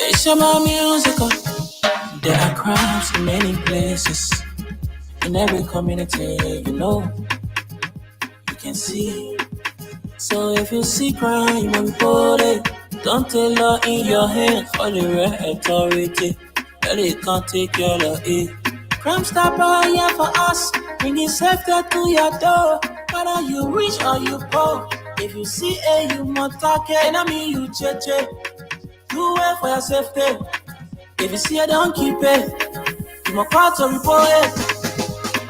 It's about musical. There are crimes in many places, in every community, you can see. So if you see crime, you will report it. Don't take law in your hands for the real authority. That it can't take care of it. Crime Stopper here for us, bringing safety to your door. Whether you rich or you poor, if you see a human target, I mean you check. Do it for your safety. If you see it, don't keep it. You must call to report it.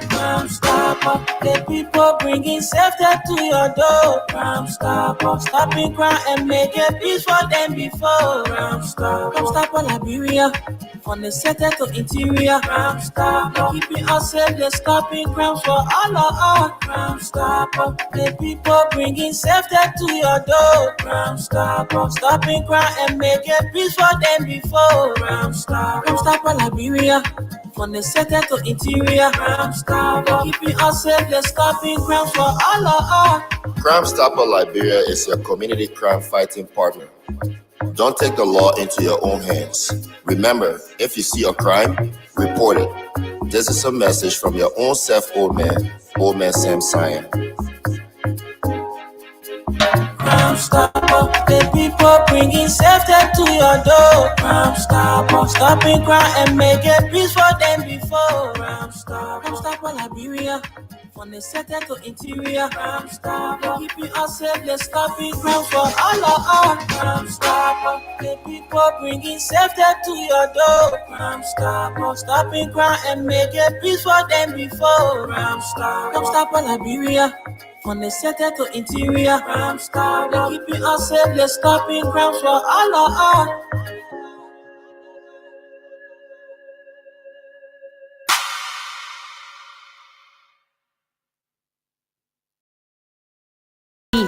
Crime Stopper, the people bringing safety to your door. Crime Stopper, stopping crime and making peace for them before. Crime Stopper Liberia, from the center to interior. Crime Stopper, keeping us safe, they're stopping crimes for all of us. Crime Stopper, the people bringing safety to your door. Crime Stopper, stopping crime and making peace for them before. Crime Stopper Liberia, from the center to interior. Crime Stopper, keeping us safe, they're stopping crimes for all of us. Crime Stopper Liberia is your community crime fighting partner. Don't take the law into your own hands. Remember, if you see a crime, report it. This is a message from your own self, Old Man Sam Cyan. Crime Stopper, the people bringing safety to your door. Crime Stopper, stopping crime and making peace for them before. Crime Stopper Liberia, from the center to interior. Crime Stopper, keeping us safe, they're stopping crimes for all of us. Crime Stopper, the people bringing safety to your door. Crime Stopper, stopping crime and making peace for them before. Crime Stopper Liberia, from the center to interior. Crime Stopper, keeping us safe, they're stopping crimes for all of us.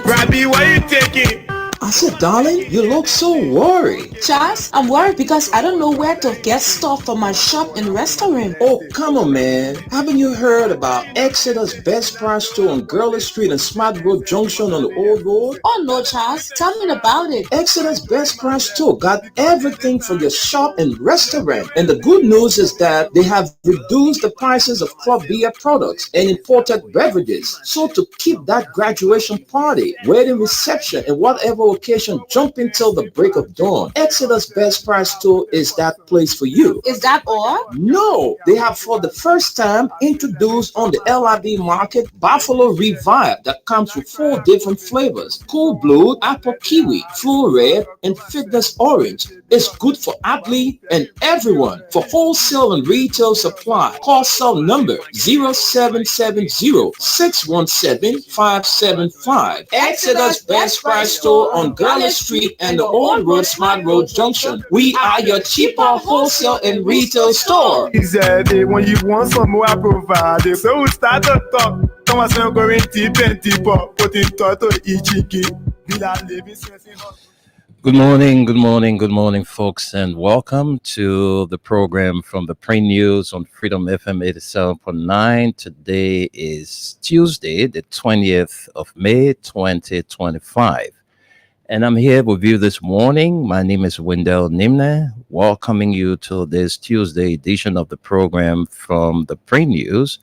Robbie, why you taking? I said, darling, you look so worried. Charles, I'm worried because I don't know where to get stuff for my shop and restaurant. Oh, come on, man. Haven't you heard about Exeter's Best Price Store on Gurley Street and Smart Road Junction on the Old Road? Oh, no, Charles. Tell me about it. Exeter's Best Price Store got everything for your shop and restaurant. And the good news is that they have reduced the prices of club beer products and imported beverages. So to keep that graduation party, wedding reception, and whatever occasion jumping till the break of dawn, Exeter's Best Price Store is that place for you. Is that all? No, they have for the first time introduced on the LIB market Buffalo Revive that comes with 4 different flavors: Cool Blue, Apple Kiwi, Full Red, and Fitness Orange. It's good for athlete and everyone. For wholesale and retail supply, call cell number 0770-617-575. Exeter's Best Price Store on Gurley Street and the Old Road Smart Road Junction. We are your cheaper wholesale and retail store. He said, when you want some more, I provide. So we start to talk. Come on, so going to 20 put it to each. Good morning, folks, and welcome to the program from the Pre-News on Freedom FM 87.9. Today is Tuesday, the 20th of May, 2025. And I'm here with you this morning. My name is Wendell Nimne, welcoming you to this Tuesday edition of the program from the Pre-News.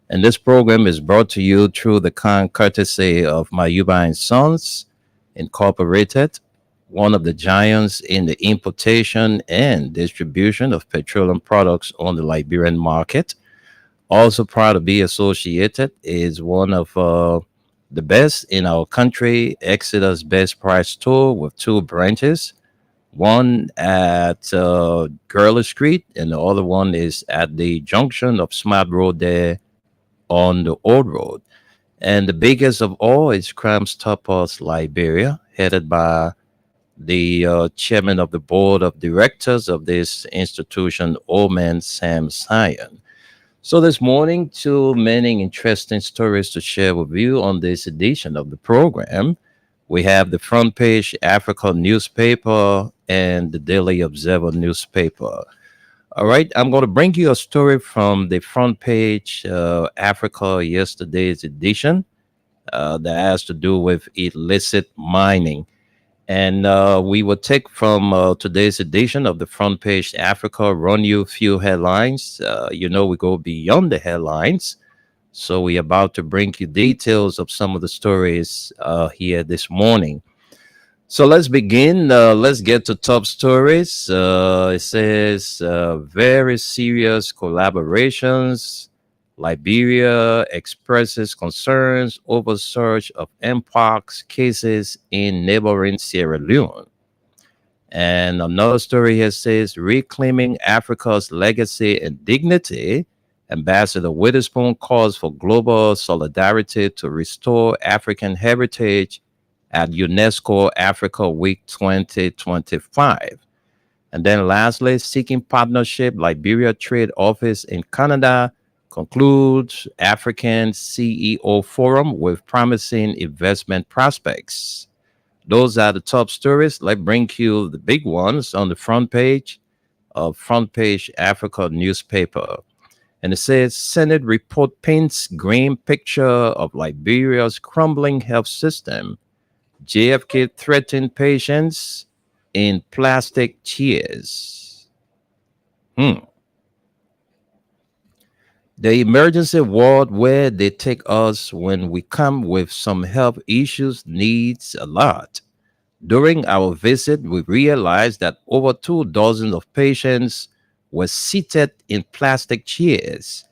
And this program is brought to you through the kind courtesy of Mayuba & Sons Incorporated, one of the giants in the importation and distribution of petroleum products on the Liberian market. Also proud to be associated is one of the best in our country, Exeter's Best Price Store, with 2 branches, one at Gurley Street and the other one is at the junction of Smart Road there on the Old Road. And the biggest of all is Crime Stoppers Liberia, headed by the chairman of the board of directors of this institution, Old Man Sam Cyan. So this morning, too many interesting stories to share with you on this edition of the program. We have the front page Africa newspaper and the Daily Observer newspaper. All right, I'm going to bring you a story from the front page Africa yesterday's edition that has to do with illicit mining. And we will take from today's edition of the front page Africa, run you a few headlines. We go beyond the headlines. So we're about to bring you details of some of the stories here this morning. So let's begin. Let's get to top stories. It says very serious collaborations. Liberia expresses concerns over surge of mpox cases in neighboring Sierra Leone. And another story here says reclaiming Africa's legacy and dignity. Ambassador Witherspoon calls for global solidarity to restore African heritage at UNESCO Africa Week 2025. And then lastly, seeking partnership, Liberia Trade Office in Canada concludes African CEO Forum with promising investment prospects. Those are the top stories. Let's bring you the big ones on the front page of Front Page Africa newspaper. And it says Senate report paints grim picture of Liberia's crumbling health system. JFK threatened patients in plastic chairs. The emergency ward where they take us when we come with some health issues needs a lot. During our visit, we realized that over 24 of patients were seated in plastic chairs.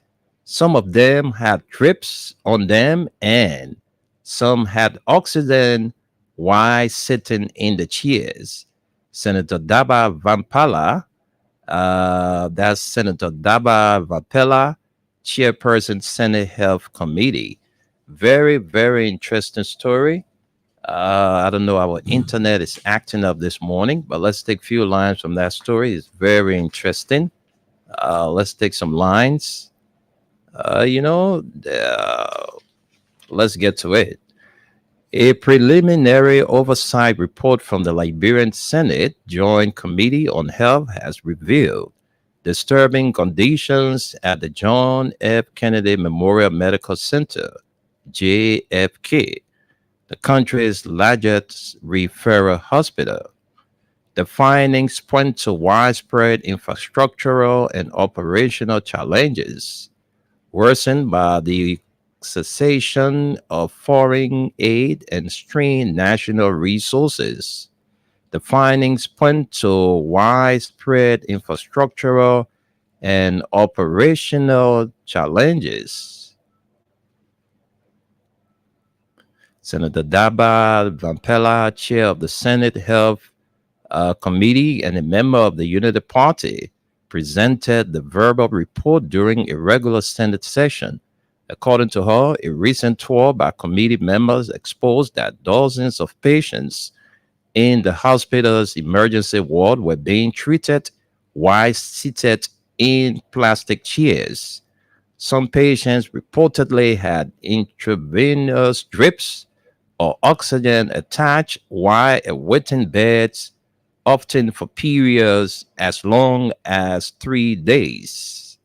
Some of them had drips on them and some had oxygen while sitting in the chairs. Senator Daba Vampala, that's Senator Daba Vampala, chairperson, Senate Health Committee. Very, very interesting story. I don't know, our internet is acting up this morning, but let's take a few lines from that story. It's very interesting. Let's take some lines. Let's get to it. A preliminary oversight report from the Liberian Senate Joint Committee on Health has revealed disturbing conditions at the John F. Kennedy Memorial Medical Center, JFK, the country's largest referral hospital. The findings point to widespread infrastructural and operational challenges, worsened by the cessation of foreign aid and strained national resources. The findings point to widespread infrastructural and operational challenges. Senator Daba Vampela, chair of the Senate Health Committee and a member of the Unity Party, presented the verbal report during a regular Senate session. According to her, a recent tour by committee members exposed that dozens of patients in the hospital's emergency ward were being treated while seated in plastic chairs. Some patients reportedly had intravenous drips or oxygen attached while awaiting beds, often for periods as long as 3 days.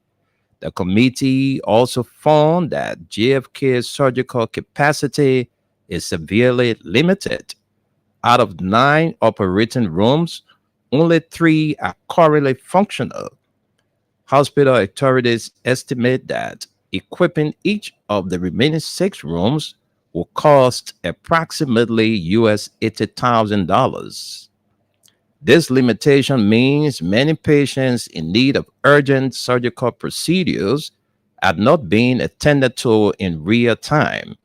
The committee also found that JFK's surgical capacity is severely limited. Out of 9 operating rooms, only 3 are currently functional. Hospital authorities estimate that equipping each of the remaining 6 rooms will cost approximately US $80,000. This limitation means many patients in need of urgent surgical procedures are not being attended to in real time.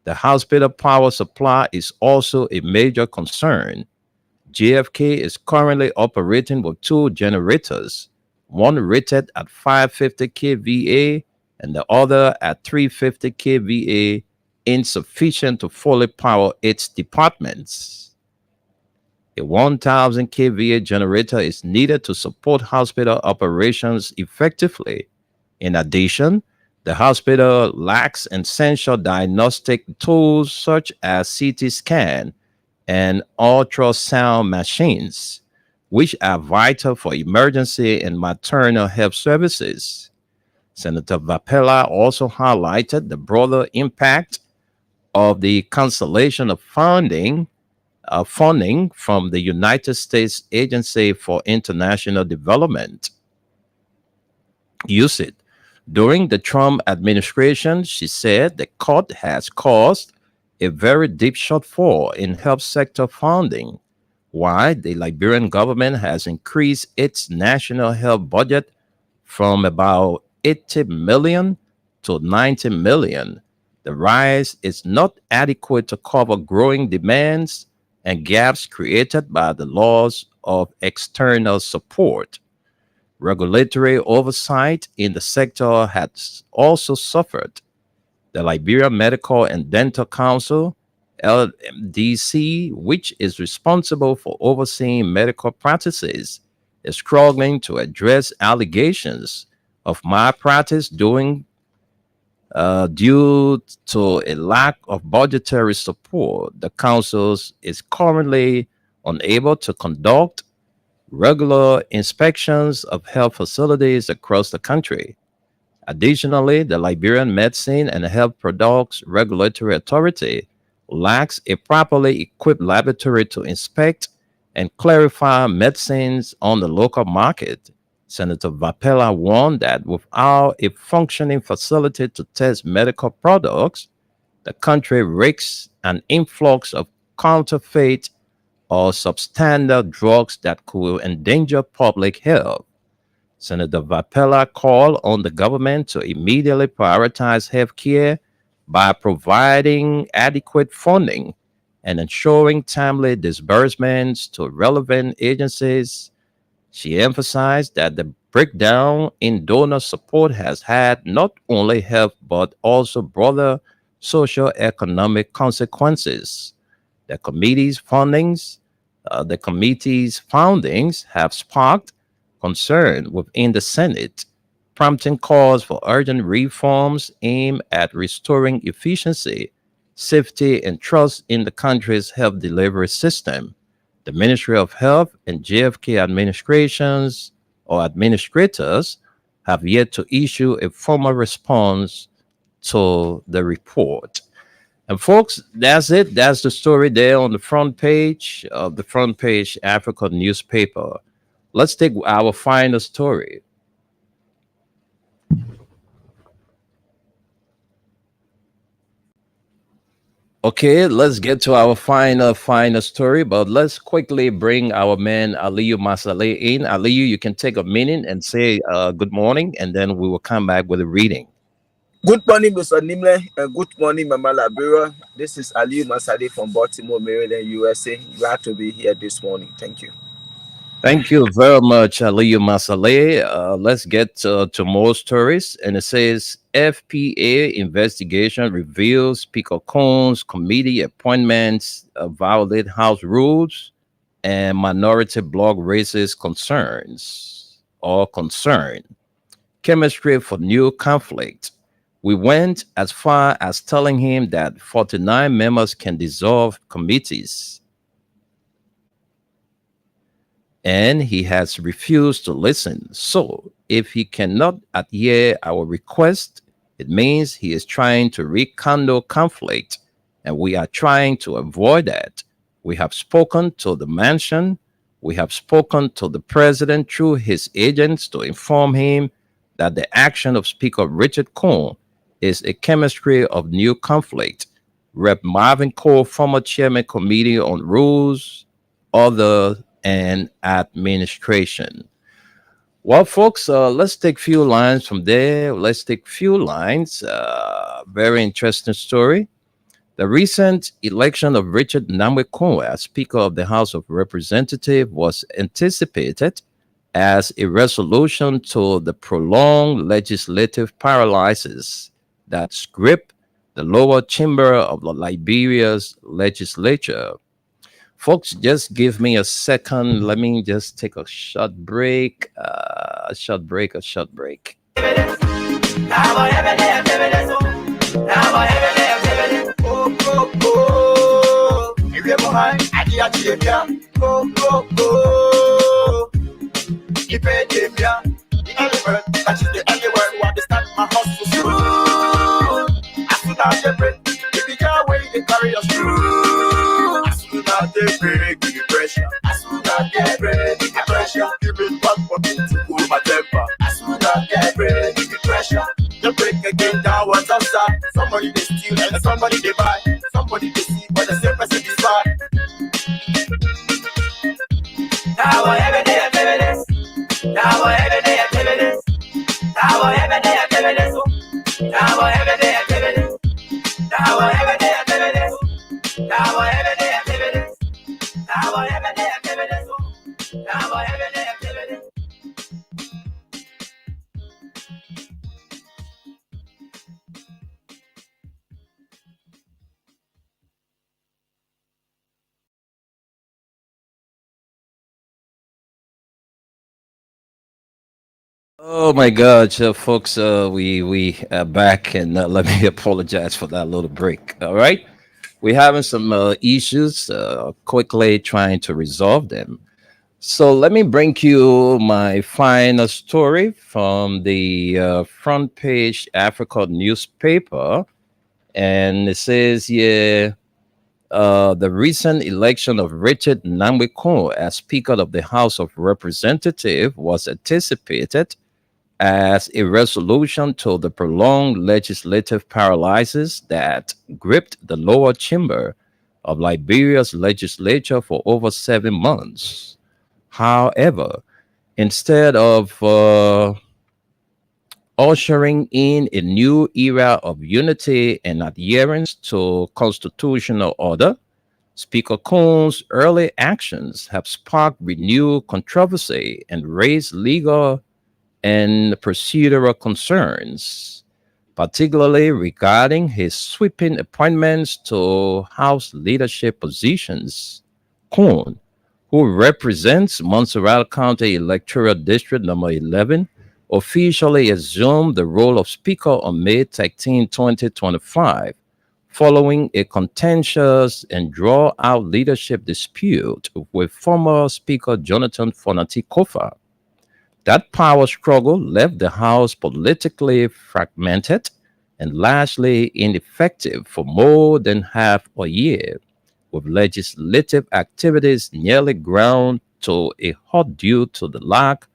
The hospital power supply is also a major concern. JFK is currently operating with 2 generators, one rated at 550 kVA and the other at 350 kVA, insufficient to fully power its departments. A 1000 kVA generator is needed to support hospital operations effectively. In addition, the hospital lacks essential diagnostic tools such as CT scan and ultrasound machines, which are vital for emergency and maternal health services. Senator Vapella also highlighted the broader impact of the cancellation of funding from the United States Agency for International Development, USAID. During the Trump administration, she said the cut has caused a very deep shortfall in health sector funding, while the Liberian government has increased its national health budget from about 80 million to 90 million. The rise is not adequate to cover growing demands and gaps created by the loss of external support. Regulatory oversight in the sector has also suffered. The Liberian Medical and Dental Council, LMDC, which is responsible for overseeing medical practices, is struggling to address allegations of malpractice due to a lack of budgetary support. The council is currently unable to conduct regular inspections of health facilities across the country. Additionally, the Liberian Medicine and Health Products Regulatory Authority lacks a properly equipped laboratory to inspect and clarify medicines on the local market. Senator Vapella warned that without a functioning facility to test medical products, the country risks an influx of counterfeit or substandard drugs that could endanger public health. Senator Vapella called on the government to immediately prioritize health care by providing adequate funding and ensuring timely disbursements to relevant agencies. She emphasized that the breakdown in donor support has had not only health but also broader socio-economic consequences. The committee's foundings have sparked concern within the Senate, prompting calls for urgent reforms aimed at restoring efficiency, safety, and trust in the country's health delivery system. The Ministry of Health and JFK administrations or administrators have yet to issue a formal response to the report. And folks, that's it. That's the story there on the front page of the Front Page Africa newspaper. Let's take our final story. Okay, let's get to our final story, but let's quickly bring our man Aliyu Masale in. Aliyu, you can take a minute and say good morning, and then we will come back with a reading. Good morning, Mr. Nimle, and good morning, Mama Liberia. This is Aliyu Masale from Baltimore, Maryland, USA. Glad to be here this morning. Thank you. Thank you very much, Aliyu Masale. Let's get to more stories. And it says FPA investigation reveals Speaker Coons committee appointments violate House rules and minority bloc raises concerns or concern. Chemistry for new conflict. We went as far as telling him that 49 members can dissolve committees, and he has refused to listen. So if he cannot adhere our request, it means he is trying to rekindle conflict, and we are trying to avoid that. We have spoken to the mansion. We have spoken to the president through his agents to inform him that the action of Speaker Richard Coons is a chemistry of new conflict. Rep. Marvin Cole, former chairman, Committee on Rules, Other and Administration. Well, folks, let's take a few lines from there. Very interesting story. The recent election of Richard Namwe Coons as Speaker of the House of Representatives was anticipated as a resolution to the prolonged legislative paralysis that gripped the lower chamber of the Liberia's legislature. Folks, just give me a second. Let me just take a short break. Now I every day activities. Now I every day activities. Oh, oh, oh. If you're behind, I get a champion. Oh, oh, oh. If you're champion, the elephant, that is the only word who understand my hustle through. As soon as they break, if you can't wait, they carry us through. As soon as they break, give me pressure. As soon as they break, give me pressure. Give me back for me to cool my temper. As soon as they break, give me pressure. They break again, down what's outside. Somebody they steal and somebody they buy. Somebody they see, but the same person is bad. Now I every day activities. Now I every day activities. Now I every day activities. Now I every day activities. Now I every day activities. Now I every day activities. Now I every day activities. Now I every day activities. Oh my God, so folks, we are back, and let me apologize for that little break. All right, we're having some issues, quickly trying to resolve them. So let me bring you my final story from the front page Africa newspaper, and it says here. The recent election of Richard Nambikon as Speaker of the House of Representatives was anticipated as a resolution to the prolonged legislative paralysis that gripped the lower chamber of Liberia's legislature for over 7 months. However, instead of ushering in a new era of unity and adherence to constitutional order, Speaker Coons' early actions have sparked renewed controversy and raised legal and procedural concerns, particularly regarding his sweeping appointments to House leadership positions. Coon, who represents Montserrat County Electoral District number 11, officially assumed the role of Speaker on May 13, 2025, following a contentious and drawn-out leadership dispute with former Speaker Jonathan Fonati Kofa. That power struggle left the House politically fragmented and largely ineffective for more than half a year, with legislative activities nearly ground to a halt due to the lack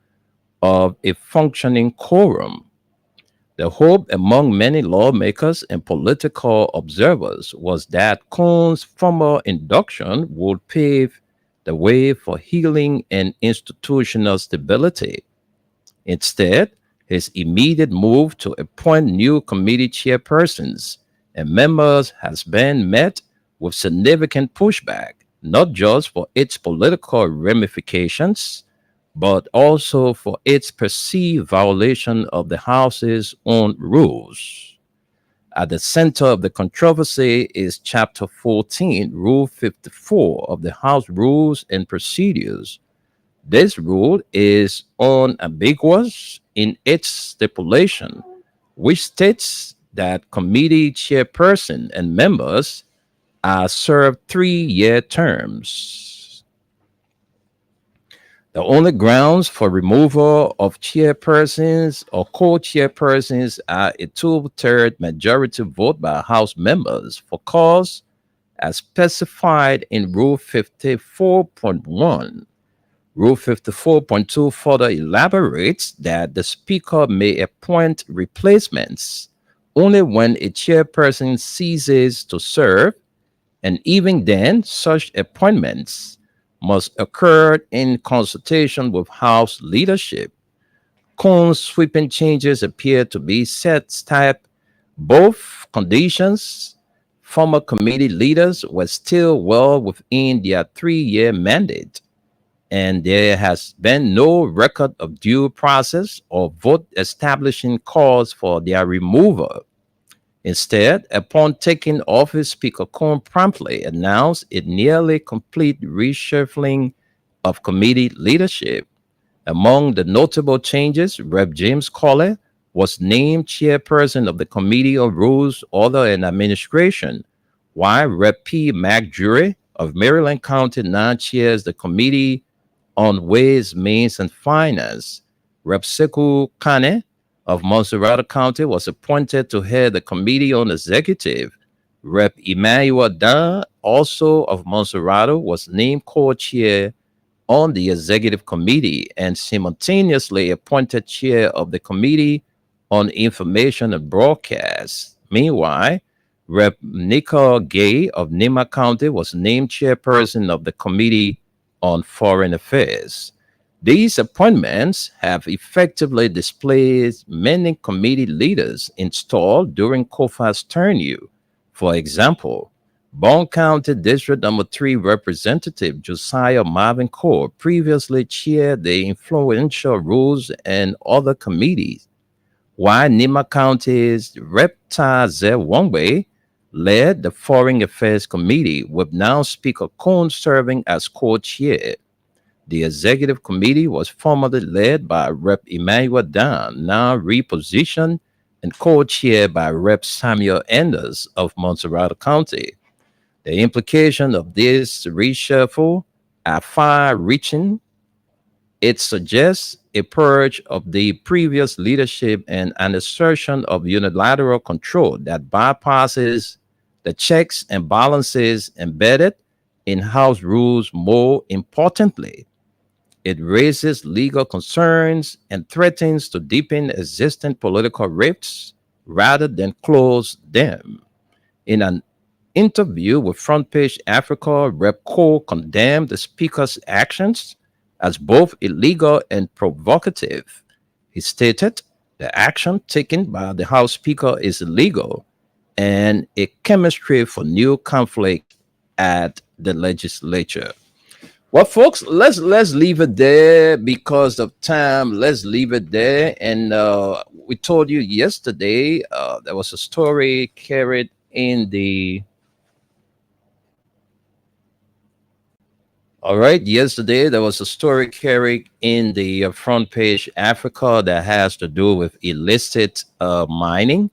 of a functioning quorum. The hope among many lawmakers and political observers was that Coon's formal induction would pave the way for healing and institutional stability. Instead, his immediate move to appoint new committee chairpersons and members has been met with significant pushback, not just for its political ramifications, but also for its perceived violation of the House's own rules. At the center of the controversy is Chapter 14, Rule 54 of the House Rules and Procedures. This rule is unambiguous in its stipulation, which states that committee chairperson and members are served 3-year terms. The only grounds for removal of chairpersons or co-chairpersons are a 2/3 majority vote by House members for cause as specified in Rule 54.1. Rule 54.2 further elaborates that the Speaker may appoint replacements only when a chairperson ceases to serve, and even then, such appointments must occur in consultation with House leadership. Coon's sweeping changes appear to be set-type both conditions. Former committee leaders were still well within their 3-year mandate, and there has been no record of due process or vote establishing cause for their removal. Instead, upon taking office, Speaker Coon promptly announced a nearly complete reshuffling of committee leadership. Among the notable changes, Rev. James Colley, was named chairperson of the Committee on Rules, Order, and Administration, while Rep. P. Mac Jury of Maryland County now chairs the Committee on Ways, Means, and Finance. Rep. Sekou Kane of Montserrat County was appointed to head the Committee on Executive. Rep. Emmanuel Dan, also of Montserrat, was named co-chair on the Executive Committee and simultaneously appointed chair of the Committee on Information and Broadcast. Meanwhile, Rep. Nicole Gay of Nima County was named chairperson of the Committee on Foreign Affairs. These appointments have effectively displaced many committee leaders installed during Kofa's tenure. For example, Bone County District Number 3 Representative Josiah Marvin Core previously chaired the influential Rules and Other Committees, while Nima County's Rep. Taze Wongwe led the Foreign Affairs Committee, with now Speaker Cohn serving as co-chair. The Executive Committee was formerly led by Rep. Emmanuel Dan, now repositioned and co-chaired by Rep. Samuel Enders of Montserrat County. The implications of this reshuffle are far-reaching. It suggests a purge of the previous leadership and an assertion of unilateral control that bypasses the checks and balances embedded in House rules. More importantly, it raises legal concerns and threatens to deepen existing political rifts rather than close them. In an interview with Front Page Africa, Rep. Cole condemned the Speaker's actions as both illegal and provocative. He stated the action taken by the House Speaker is illegal and a chemistry for new conflict at the legislature. Well, folks, let's leave it there because of time. Let's leave it there. And we told you yesterday there was a story carried in the. All right, yesterday there was a story carried in the Front Page Africa that has to do with illicit mining.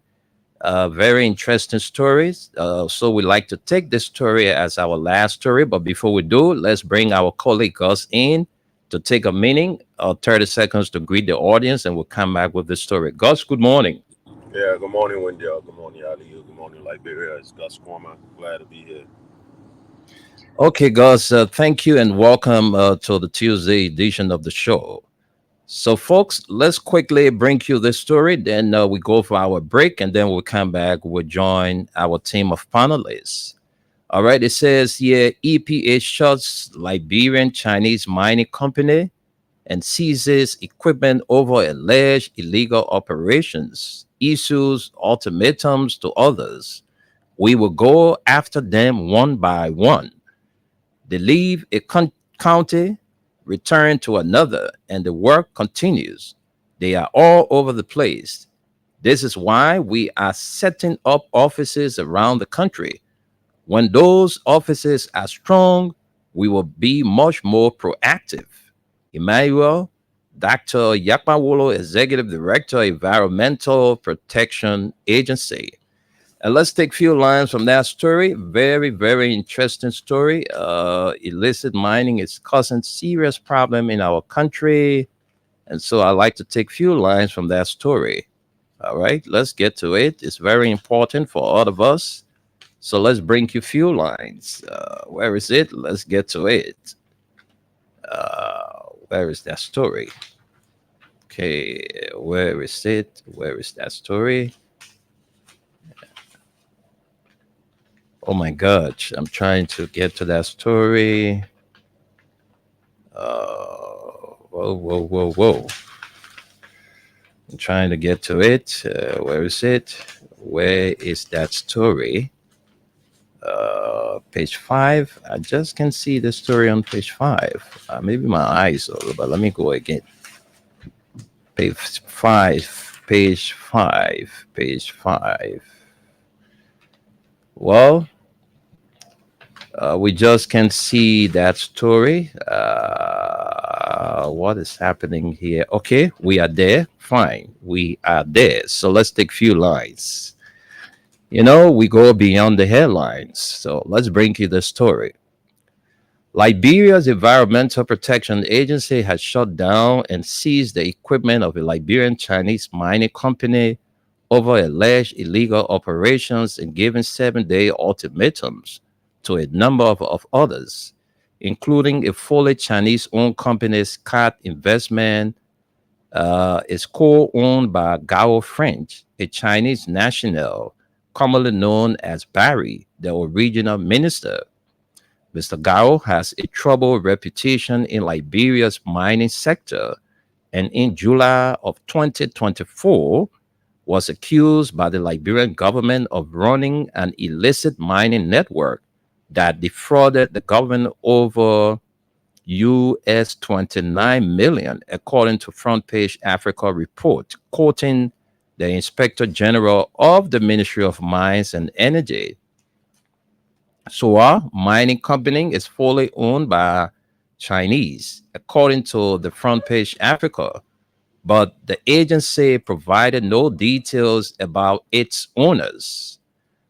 Very interesting stories. So we like to take this story as our last story. But before we do, let's bring our colleague Gus in to take a minute or 30 seconds to greet the audience, and we'll come back with the story. Gus, good morning. Yeah, good morning, Wendell. Good morning, Aliyu. Good morning, Liberia. It's Gus Former. Glad to be here. Okay, Gus, thank you and welcome to the Tuesday edition of the show. So, folks, let's quickly bring you this story. Then we go for our break, and then we'll come back. We'll join our team of panelists. All right, it says here EPA shuts Liberian Chinese mining company and seizes equipment over alleged illegal operations, issues ultimatums to others. We will go after them one by one. They leave a county, return to another, and the work continues. They are all over the place. This is why we are setting up offices around the country. When those offices are strong, we will be much more proactive. Emmanuel, Dr. Yakmawolo, Executive Director, Environmental Protection Agency. And let's take a few lines from that story. Very, very interesting story. Illicit mining is causing serious problem in our country. And so I like to take a few lines from that story. All right, let's get to it. It's very important for all of us. So let's bring you a few lines. Where is it? Let's get to it. Where is that story? Okay, where is it? Where is that story? Oh my gosh, I'm trying to get to that story. Whoa. I'm trying to get to it. Where is it? Where is that story? Page 5. I just can see the story on page 5. Maybe my eyes are, but let me go again. Page 5. Page 5. Page 5. Well, we just can see that story. What is happening here? Okay, we are there. Fine, we are there. So let's take few lines. We go beyond the headlines. So let's bring you the story. Liberia's Environmental Protection Agency has shut down and seized the equipment of a Liberian Chinese mining company over alleged illegal operations and given 7-day ultimatums to a number of others, including a fully Chinese-owned company's CAT Investment is co-owned by Gao French, a Chinese national commonly known as Barry, the original minister. Mr. Gao has a troubled reputation in Liberia's mining sector, and in July of 2024 was accused by the Liberian government of running an illicit mining network that defrauded the government over US 29 million, according to Front Page Africa report, quoting the Inspector General of the Ministry of Mines and Energy. Soa Mining Company is fully owned by Chinese, according to the Front Page Africa, but the agency provided no details about its owners.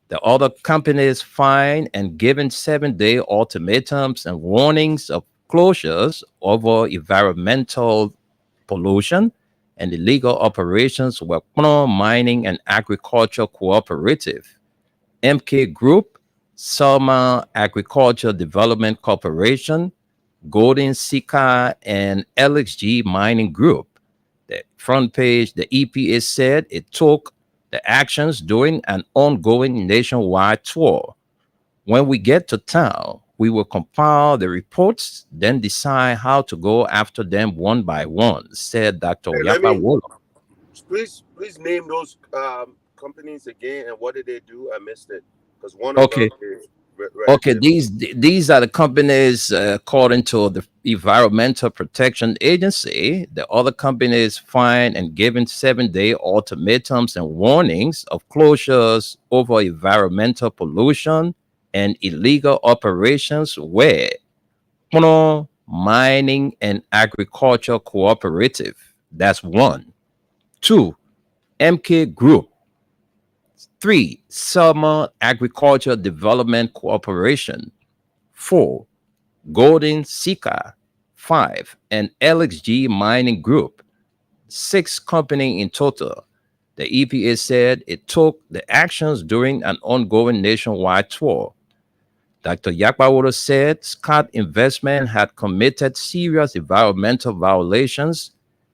The other companies fined and given 7-day ultimatums and warnings of closures over environmental pollution and illegal operations were Kpono Mining and Agriculture Cooperative, MK Group, Selma Agriculture Development Corporation, Golden Sika, and LXG Mining Group. The front page, the EPA said it took the actions during an ongoing nationwide tour. When we get to town, we will compile the reports, then decide how to go after them one by one, said Dr. Hey, Yapa Wolo. please name those companies again, and what did they do? I missed it because one of Okay. them is Okay, these are the companies according to the Environmental Protection Agency. The other companies fined and given 7-day ultimatums and warnings of closures over environmental pollution and illegal operations were Kpono Mining and Agriculture Cooperative. That's 1. 2, MK Group. 3, Selma Agriculture Development Corporation. 4, Golden Sika. 5, and LXG Mining Group. 6 company in total. The EPA said it took the actions during an ongoing nationwide tour. Dr. Yakbaworo said Scott Investment had committed serious environmental violations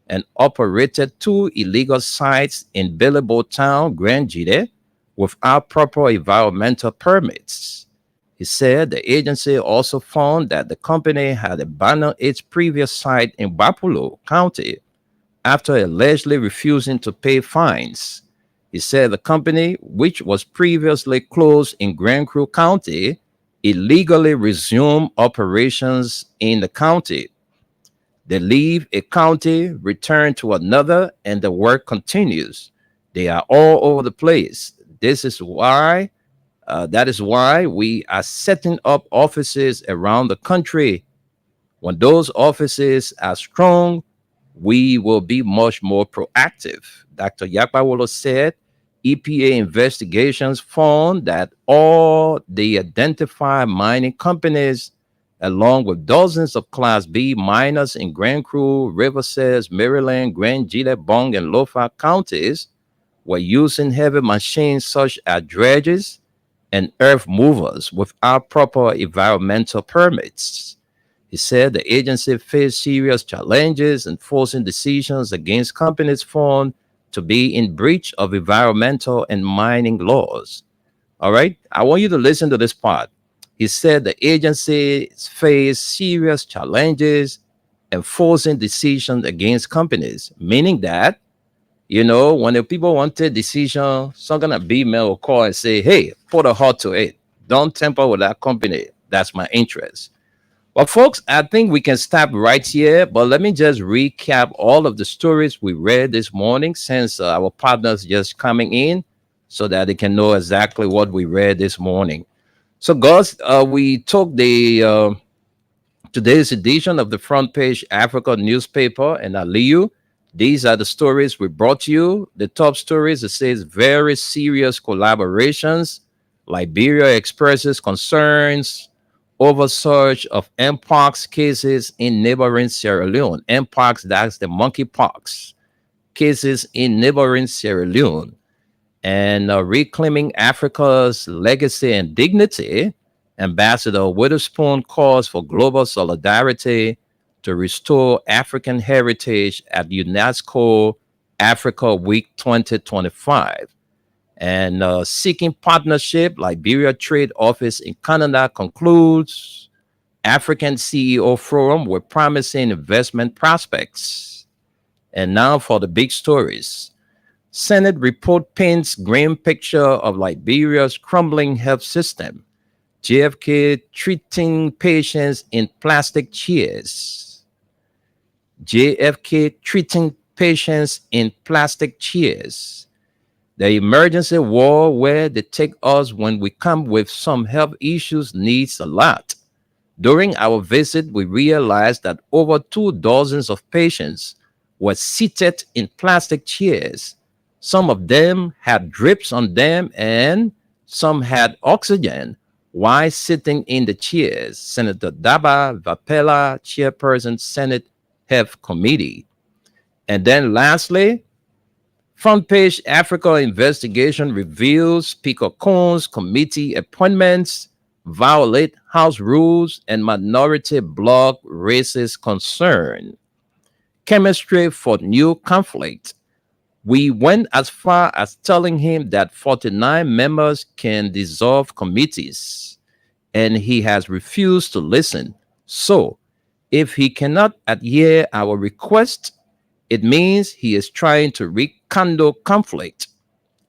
and operated 2 illegal sites in Billabo Town, Grand Jide, without proper environmental permits. He said the agency also found that the company had abandoned its previous site in Bapulo County after allegedly refusing to pay fines. He said the company, which was previously closed in Grand Cru County, illegally resumed operations in the county. They leave a county, return to another, and the work continues. They are all over the place. That is why we are setting up offices around the country. When those offices are strong, we will be much more proactive. Dr. Yakbawolo said EPA investigations found that all the identified mining companies, along with dozens of Class B miners in Grand Cru, Riverside, Maryland, Grand Jide, Bong, and Lofa counties, were using heavy machines such as dredges and earth movers without proper environmental permits. He said the agency faced serious challenges enforcing decisions against companies found to be in breach of environmental and mining laws. All right, I want you to listen to this part. He said the agency faced serious challenges enforcing decisions against companies, meaning that when the people want a decision, some gonna be mail or call and say, hey, put a halt to it. Don't tamper with that company. That's my interest. Well, folks, I think we can stop right here, but let me just recap all of the stories we read this morning since our partners just coming in so that they can know exactly what we read this morning. So, guys, we took the Today's edition of the Front Page Africa newspaper and Aliyu. These are the stories we brought you. The top stories, it says very serious collaborations. Liberia expresses concerns over surge of mpox cases in neighboring Sierra Leone. Mpox, that's the monkeypox cases in neighboring Sierra Leone. And reclaiming Africa's legacy and dignity, Ambassador Witherspoon calls for global solidarity to restore African heritage at UNESCO Africa Week 2025. And seeking partnership, Liberia Trade Office in Canada concludes African CEO Forum with promising investment prospects. And now for the big stories. Senate report paints grim picture of Liberia's crumbling health system. JFK treating patients in plastic chairs. JFK treating patients in plastic chairs. The emergency ward where they take us when we come with some health issues needs a lot. During our visit, we realized that over 2 dozens of patients were seated in plastic chairs. Some of them had drips on them and some had oxygen while sitting in the chairs. Senator Daba Vapela, chairperson, Senate Health Committee. And then lastly, Front Page Africa investigation reveals Speaker Coons committee appointments violate House rules and minority bloc raises concern. Chemistry for new conflict. We went as far as telling him that 49 members can dissolve committees, and he has refused to listen. So, if he cannot adhere our request, it means he is trying to rekindle conflict,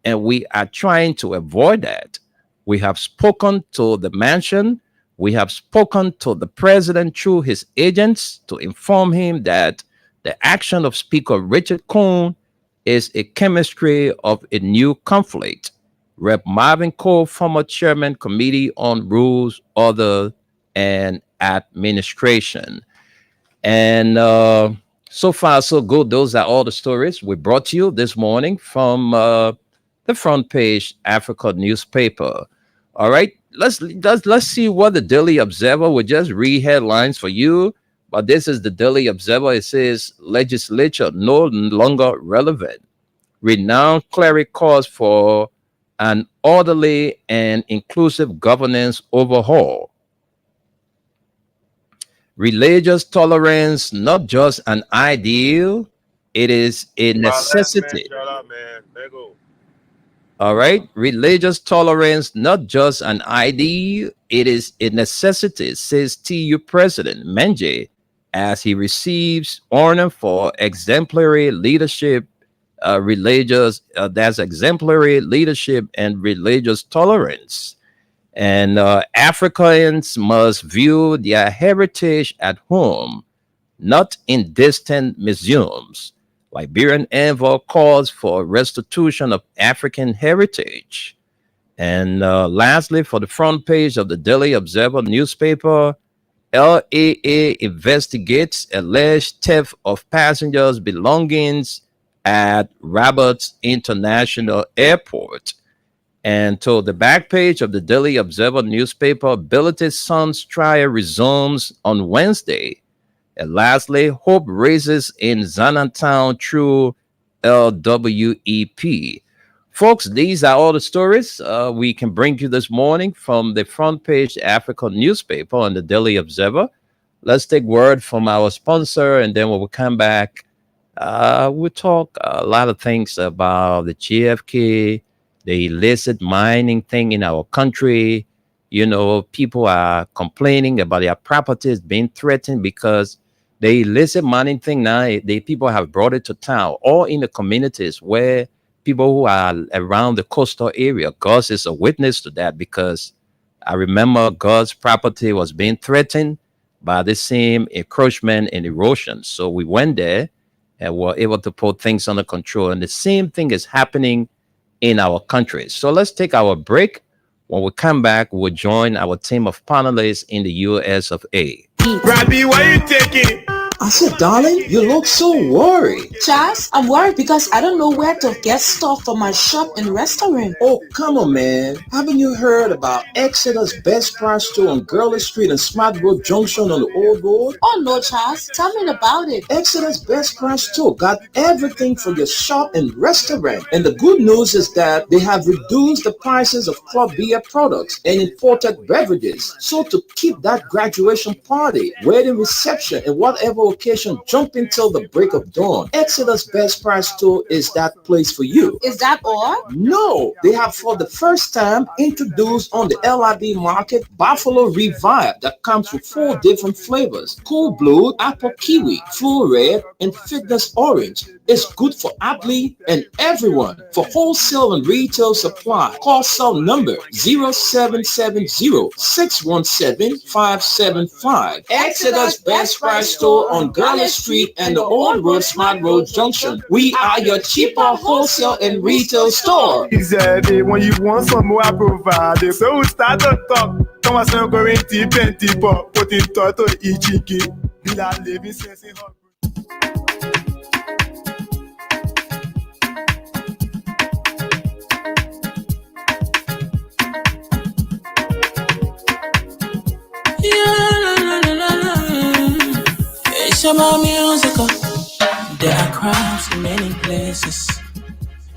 and we are trying to avoid that. We have spoken to the mansion. We have spoken to the president through his agents to inform him that the action of Speaker Richard Coon is a chemistry of a new conflict. Rep. Marvin Cole, former chairman, Committee on Rules, Order, and Administration. And so far, so good. Those are all the stories we brought you this morning from the Front Page Africa newspaper. All right, let's see what the Daily Observer will just read headlines for you. But this is the Daily Observer. It says legislature no longer relevant. Renowned cleric calls for an orderly and inclusive governance overhaul. Religious tolerance, not just an ideal, it is a necessity. Shut up, man. There you go. All right. Religious tolerance, not just an ideal, it is a necessity, says TU President Menje, as he receives honor for exemplary leadership, that's exemplary leadership and religious tolerance. And Africans must view their heritage at home, not in distant museums. Liberian envoy calls for restitution of African heritage. And lastly, for the front page of the Daily Observer newspaper, LAA investigates alleged theft of passengers' belongings at Roberts International Airport. And to the back page of the Daily Observer newspaper, Ability's son's trial resumes on Wednesday. And lastly, hope raises in Zanatown through LWEP. Folks, these are all the stories we can bring you this morning from the Front Page Africa newspaper and the Daily Observer. Let's take word from our sponsor, and then when we come back, we'll talk a lot of things about the JFK, the illicit mining thing in our country. You know, people are complaining about their properties being threatened because the illicit mining thing now, the people have brought it to town or in the communities where people who are around the coastal area. Gus is a witness to that because I remember Gus' property was being threatened by the same encroachment and erosion. So we went there and were able to put things under control. And the same thing is happening in our country. So let's take our break. When we come back, we'll join our team of panelists in the US of A. eat. Rabbi, why you taking? I said, darling, you look so worried. Charles, I'm worried because I don't know where to get stuff for my shop and restaurant. Oh, come on, man. Haven't you heard about Exeter's Best Price Store on Gurley Street and Smart Road Junction on the Old Road? Oh no, Charles, tell me about it. Exeter's Best Price Store got everything for your shop and restaurant. And the good news is that they have reduced the prices of club beer products and imported beverages. So to keep that graduation party, wedding reception, and whatever occasion jumping till the break of dawn, Exeter's Best Price Store is that place for you. Is that all? No, they have for the first time introduced on the LIB market Buffalo Revive that comes with 4 different flavors: Cool Blue, Apple Kiwi, Full Red, and Fitness Orange. It's good for athlete and everyone. For wholesale and retail supply, call cell number 0770-617-575. Exeter's Best Price Store on Gurley Street and the Old Road Smart Road Junction. We are your cheaper wholesale and retail store. He said, when you want some more, I provide. So we start to talk. Come on, so going deep and deeper. Put in thought to each chicky. We are living sense in hot. It's about music. There are crowds in many places.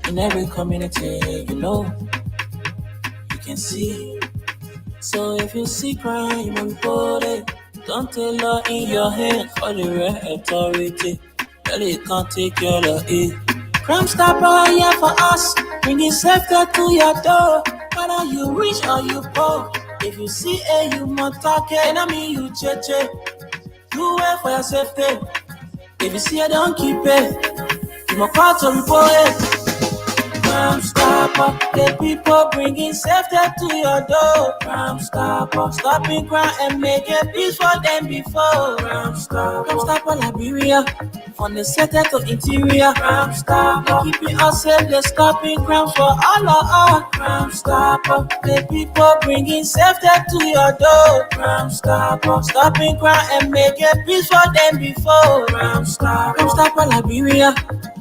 In every community, you can see. So if you see crime, report it. Don't take law in your hand for the real authority. Really can't take care of it. Crime Stopper here for us, bringing safety to your door. Whether you rich or you poor, if you see a human talking, I mean you cheche. Do it for your safety. If you see it, don't keep it. You must call to report it. Crime Stopper, the people bringing safety to your door. Crime Stopper, stopping crime and making peace for them before. Crime Stopper Liberia, from the center to interior. Crime Stopper, keeping us safe, they're stopping crimes for all of us. Crime Stopper, the people bringing safety to your door. Crime Stopper, stopping crime and making peace for them before. Crime Stopper Liberia,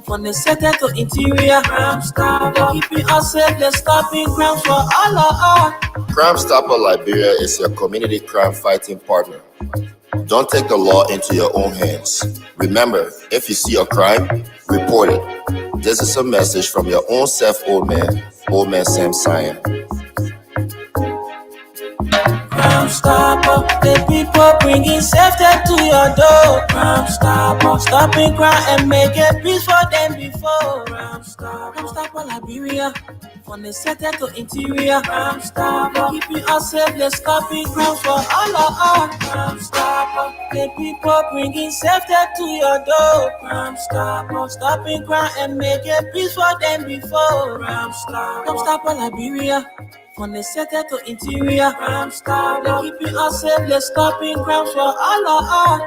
from the center to interior. Crime Stopper, keeping us safe, they're stopping crimes for all of us. Crime Stopper Liberia is your community crime fighting partner. Don't take the law into your own hands. Remember, if you see a crime, report it. This is a message from your own self, Old Man Sam Cyan. Crime Stopper, the people bringing safety to your door. Crime Stopper, stopping crime and making peace for them before. Crime Stopper Liberia, from the center to interior. Crime Stopper, keeping us safe, they're stopping crimes for all of us. Crime Stopper, the people bringing safety to your door. Crime Stopper, stopping crime and making peace for them before. Crime Stopper Liberia, from the center to interior. Crime Stopper, keeping us safe, they're stopping crimes for all of us.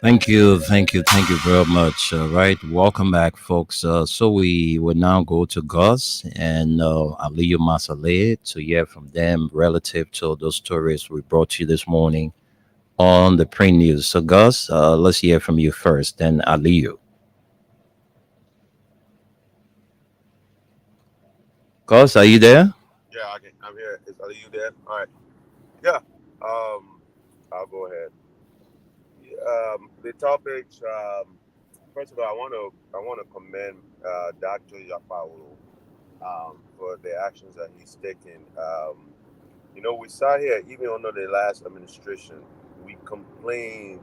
Thank you very much. Right, welcome back, folks. So we will now go to Gus and Aliyu Masale to hear from them relative to those stories we brought to you this morning on the Print News. So Gus, let's hear from you first, then Aliyu. Gus, are you there? Yeah, I'm here. Are you there? All right. Yeah. I'll go ahead. The topics. First of all, I want to commend Dr. Yapaulo for the actions that he's taken. We sat here even under the last administration. We complained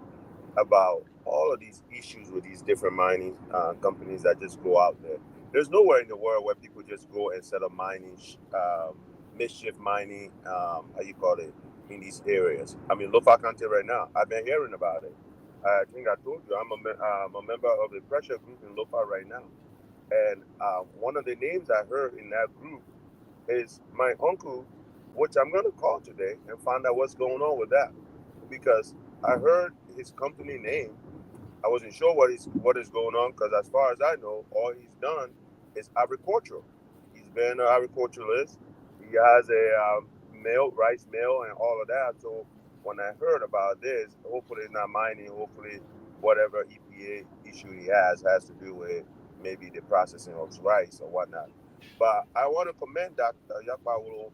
about all of these issues with these different mining companies that just go out there. There's nowhere in the world where people just go and set up mining, mischief mining, in these areas. I mean, Lofa County right now, I've been hearing about it. I think I told you, I'm a member of the pressure group in Lofa right now. And one of the names I heard in that group is my uncle, which I'm going to call today and find out what's going on with that. Because I heard his company name. I wasn't sure what is going on, because as far as I know, all he's done is agricultural. He's been an agriculturalist. He has a mill, rice mill, and all of that. So when I heard about this, hopefully it's not mining, hopefully whatever EPA issue he has to do with maybe the processing of rice or whatnot. But I want to commend Dr. Yakpawolo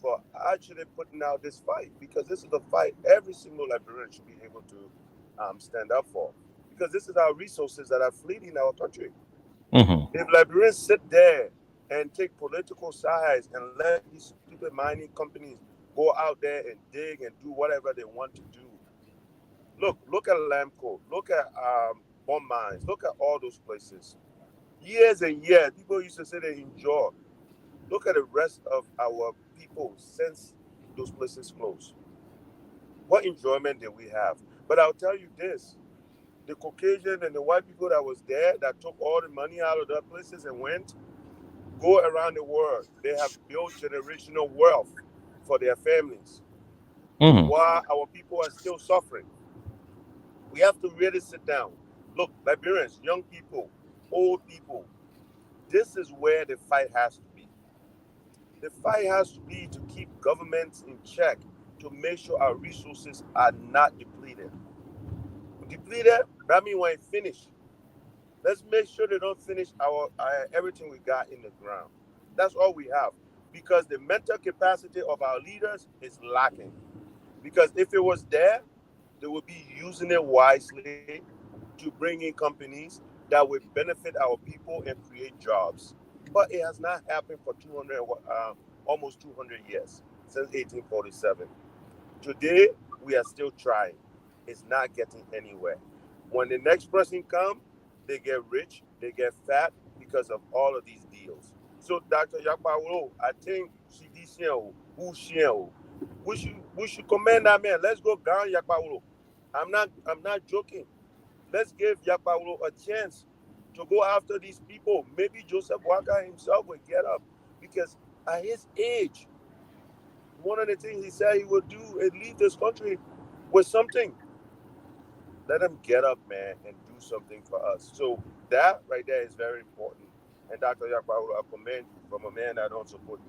for actually putting out this fight, because this is a fight every single Liberian should be able to stand up for, because this is our resources that are fleeting our country. If Liberians sit there and take political sides and let these stupid mining companies go out there and dig and do whatever they want to do, look at Lamco, look at Bomb Mines, look at all those places. Years and years, people used to say they enjoy. Look at the rest of our people since those places closed. What enjoyment did we have? But I'll tell you this, the Caucasian and the white people that was there that took all the money out of their places and went, go around the world. They have built generational wealth for their families, while our people are still suffering. We have to really sit down. Look, Liberians, young people, old people, this is where the fight has to be. The fight has to be to keep governments in check, to make sure our resources are not depleted. Depleted, that means when it finished, let's make sure they don't finish our everything we got in the ground. That's all we have, because the mental capacity of our leaders is lacking. Because if it was there, they would be using it wisely to bring in companies that would benefit our people and create jobs. But it has not happened for almost 200 years, since 1847. Today, we are still trying. It's not getting anywhere. When the next person comes, they get rich, they get fat because of all of these deals. So, Dr. Yakpawolo, I think we should commend that man. Let's go down Yakpawolo. I'm not joking. Let's give Yakpawolo a chance to go after these people. Maybe Joseph Waka himself will get up, because at his age, one of the things he said he would do is leave this country with something. Let him get up, man, and do something for us. So that right there is very important. And Dr. Yakpawolo, I commend you from a man that don't support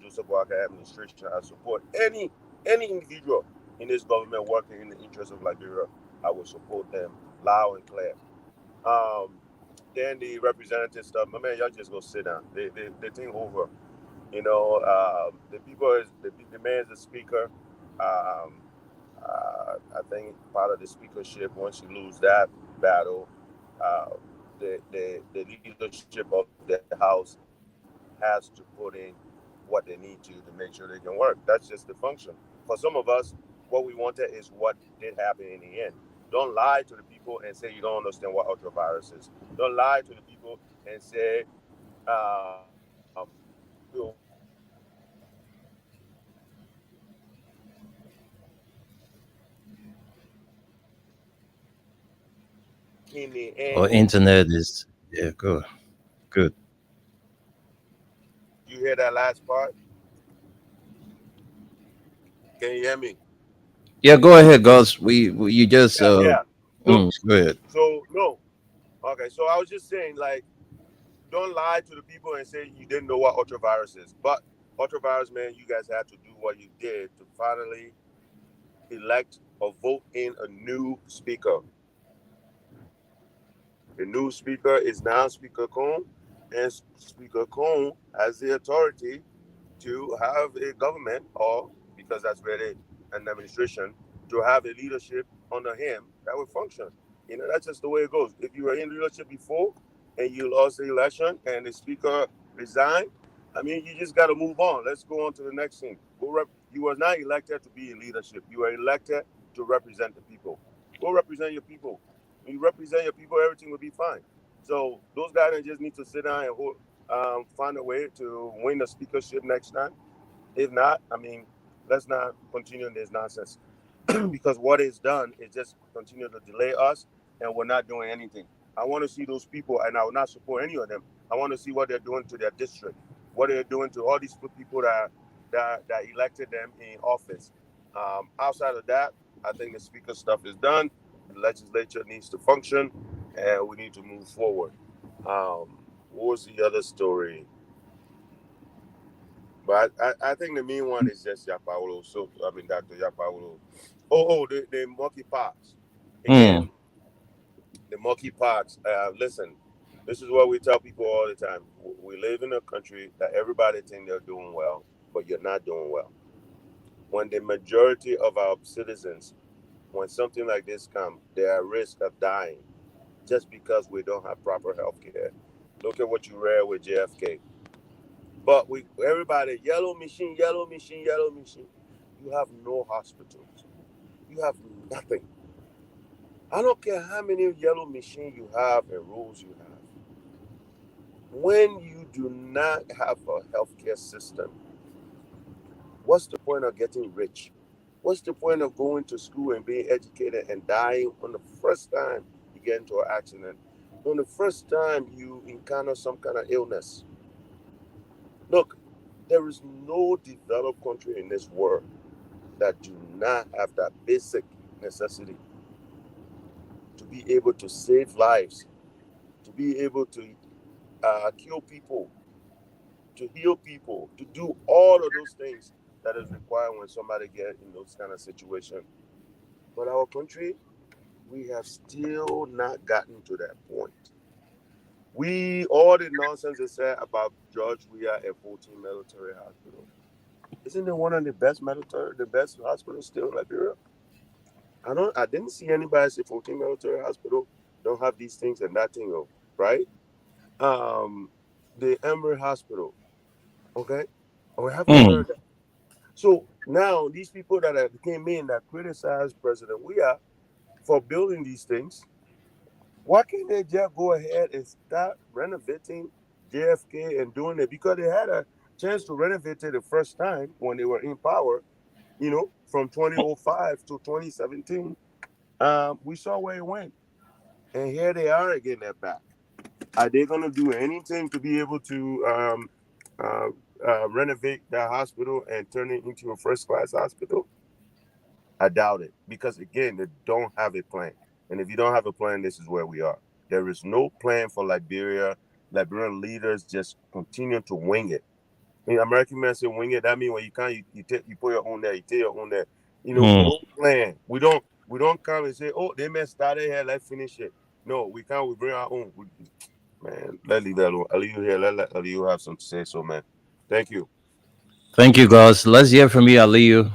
Joseph Waka administration. I support any individual in this government working in the interest of Liberia. I will support them loud and clear. Then the representative stuff, my man, y'all just go sit down. The thing over. You know, the man is the speaker. I think part of the speakership, once you lose that battle, the leadership of the House has to put in what they need to make sure they can work. That's just the function. For some of us, what we wanted is what did happen in the end. Don't lie to the people and say you don't understand what ultravirus is. Don't lie to the people and say, in the end. Or internet is, yeah, good. You hear that last part? Can you hear me? Yeah, go ahead, Gus. You just Yeah. go ahead. So no. Okay, so I was just saying, like, don't lie to the people and say you didn't know what ultravirus is. But ultravirus, man, you guys had to do what you did to finally elect or vote in a new speaker. The new speaker is now Speaker Cohn, and Speaker Cohn has the authority to have a government, or because that's really an administration, to have a leadership under him that will function. You know, that's just the way it goes. If you were in leadership before and you lost the election and the speaker resigned, I mean, you just got to move on. Let's go on to the next thing. You were not elected to be in leadership. You were elected to represent the people. Go represent your people. When you represent your people, everything will be fine. So those guys just need to sit down and find a way to win the speakership next time. If not, I mean, let's not continue this nonsense. Because what it's done is just continue to delay us, and we're not doing anything. I want to see those people, and I will not support any of them. I want to see what they're doing to their district, what they're doing to all these people that elected them in office. Outside of that, I think the speaker stuff is done. The legislature needs to function, and we need to move forward. What was the other story? But I think the main one is just Yapaulo. So I mean Dr. Yapaulo. The monkeypox. Again, the monkeypox. Listen, this is what we tell people all the time. We live in a country that everybody think they're doing well, but you're not doing well. When the majority of our citizens, when something like this comes, they are at risk of dying just because we don't have proper health care. Look at what you read with JFK. But everybody, yellow machine, yellow machine, yellow machine. You have no hospitals. You have nothing. I don't care how many yellow machines you have and rules you have. When you do not have a healthcare system, what's the point of getting rich? What's the point of going to school and being educated and dying on the first time you get into an accident? On the first time you encounter some kind of illness? Look, there is no developed country in this world that do not have that basic necessity to be able to save lives, to be able to kill people, to heal people, to do all of those things that is required when somebody gets in those kind of situations. But our country, we have still not gotten to that point. All the nonsense they said about George Weah and 14 Military Hospital. Isn't it one of the best hospitals still in Liberia? I didn't see anybody say 14 Military Hospital don't have these things and that thing, right? The Emory Hospital, okay? We haven't heard that. So now these people that came in that criticized President Weah for building these things, why can't they just go ahead and start renovating JFK and doing it? Because they had a chance to renovate it the first time when they were in power, from 2005 to 2017. We saw where it went. And here they are again, they're back. Are they going to do anything to be able to renovate that hospital and turn it into a first-class hospital? I doubt it. Because, again, they don't have a plan. And if you don't have a plan, this is where we are. There is no plan for Liberia. Liberian leaders just continue to wing it. I mean, American men say wing it. That means when you can't, you put your own there. You take your own there. No plan. We don't come and say, oh, they may start it here. Let's finish it. No, we can't. We bring our own. Man, let's leave that alone. Aliyu here. Let Aliyu have something to say. So, man, thank you. Thank you, guys. Let's hear from you, Aliyu.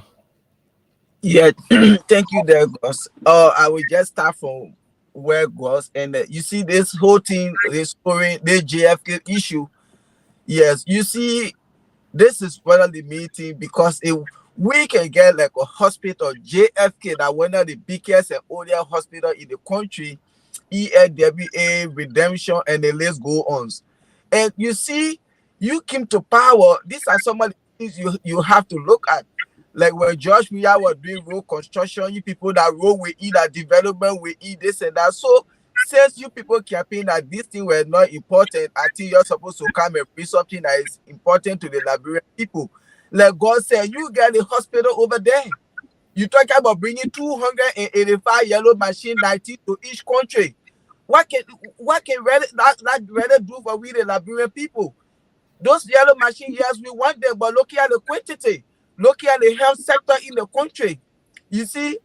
Yeah, thank you there, Gus. I will just start from where Gus, and you see this whole thing, this JFK issue. Yes, you see, this is one of the meeting because if we can get like a hospital, JFK, that one of the biggest and oldest hospital in the country, ELWA, Redemption, and the list go on. And you see, you came to power. These are some of the things you have to look at. Like when George Weah was doing road construction, you people that road will eat, that development will eat, this and that. So since you people campaign that this thing were not important, I think you're supposed to come and bring something that is important to the Liberian people. Like God said, you get a hospital over there. You talk about bringing 285 yellow machine, 90 to each country. What can that do for we the Liberian people? Those yellow machines, yes, we want them, but look at the quantity. Look at the health sector in the country. You see,